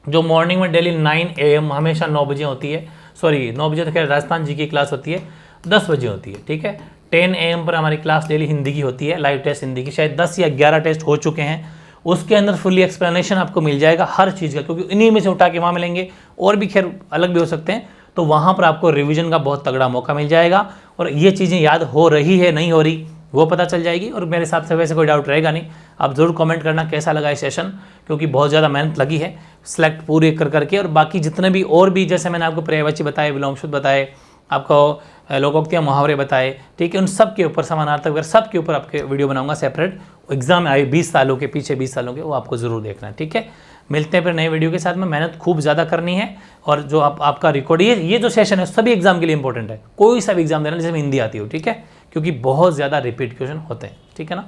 जो मॉर्निंग में डेली 9 AM हमेशा 9 बजे होती है। सॉरी 9 बजे तो खैर राजस्थान जी की क्लास होती है, 10 बजे होती है। ठीक है, 10 AM पर हमारी क्लास डेली हिंदी की होती है, लाइव टेस्ट हिंदी की। शायद 10 या 11 टेस्ट हो चुके हैं, उसके अंदर फुल्ली एक्सप्लेनेशन आपको मिल जाएगा हर चीज़ का, क्योंकि इन्हीं में से उठा के वहाँ मिलेंगे, और भी खैर अलग भी हो सकते हैं। तो वहाँ पर आपको रिवीजन का बहुत तगड़ा मौका मिल जाएगा, और ये चीज़ें याद हो रही है नहीं हो रही वो पता चल जाएगी। और मेरे हिसाब से वैसे कोई डाउट रहेगा नहीं। आप ज़रूर कमेंट करना कैसा लगा ये सेशन, क्योंकि बहुत ज़्यादा मेहनत लगी है सेलेक्ट पूरे कर करके। और बाकी जितने भी और भी, जैसे मैंने आपको पर्यायवाची बताए, विलोम शब्द बताए, आपको लोकोक्तियाँ मुहावरे बताए, ठीक है, उन सब के ऊपर, समानार्थक वगैरह सब के ऊपर आपके वीडियो बनाऊंगा सेपरेट। एग्जाम आए 20 सालों के पीछे, 20 सालों के, वो आपको ज़रूर देखना है। ठीक है, मिलते हैं फिर नए वीडियो के साथ में। मेहनत खूब ज़्यादा करनी है, और जो आपका रिकॉर्ड, ये जो सेशन है सभी एग्जाम के लिए इंपॉर्टेंट है। कोई सा भी एग्जाम देना जिसमें हिंदी आती हो, ठीक है, क्योंकि बहुत ज़्यादा रिपीट क्वेश्चन होते हैं। ठीक है ना।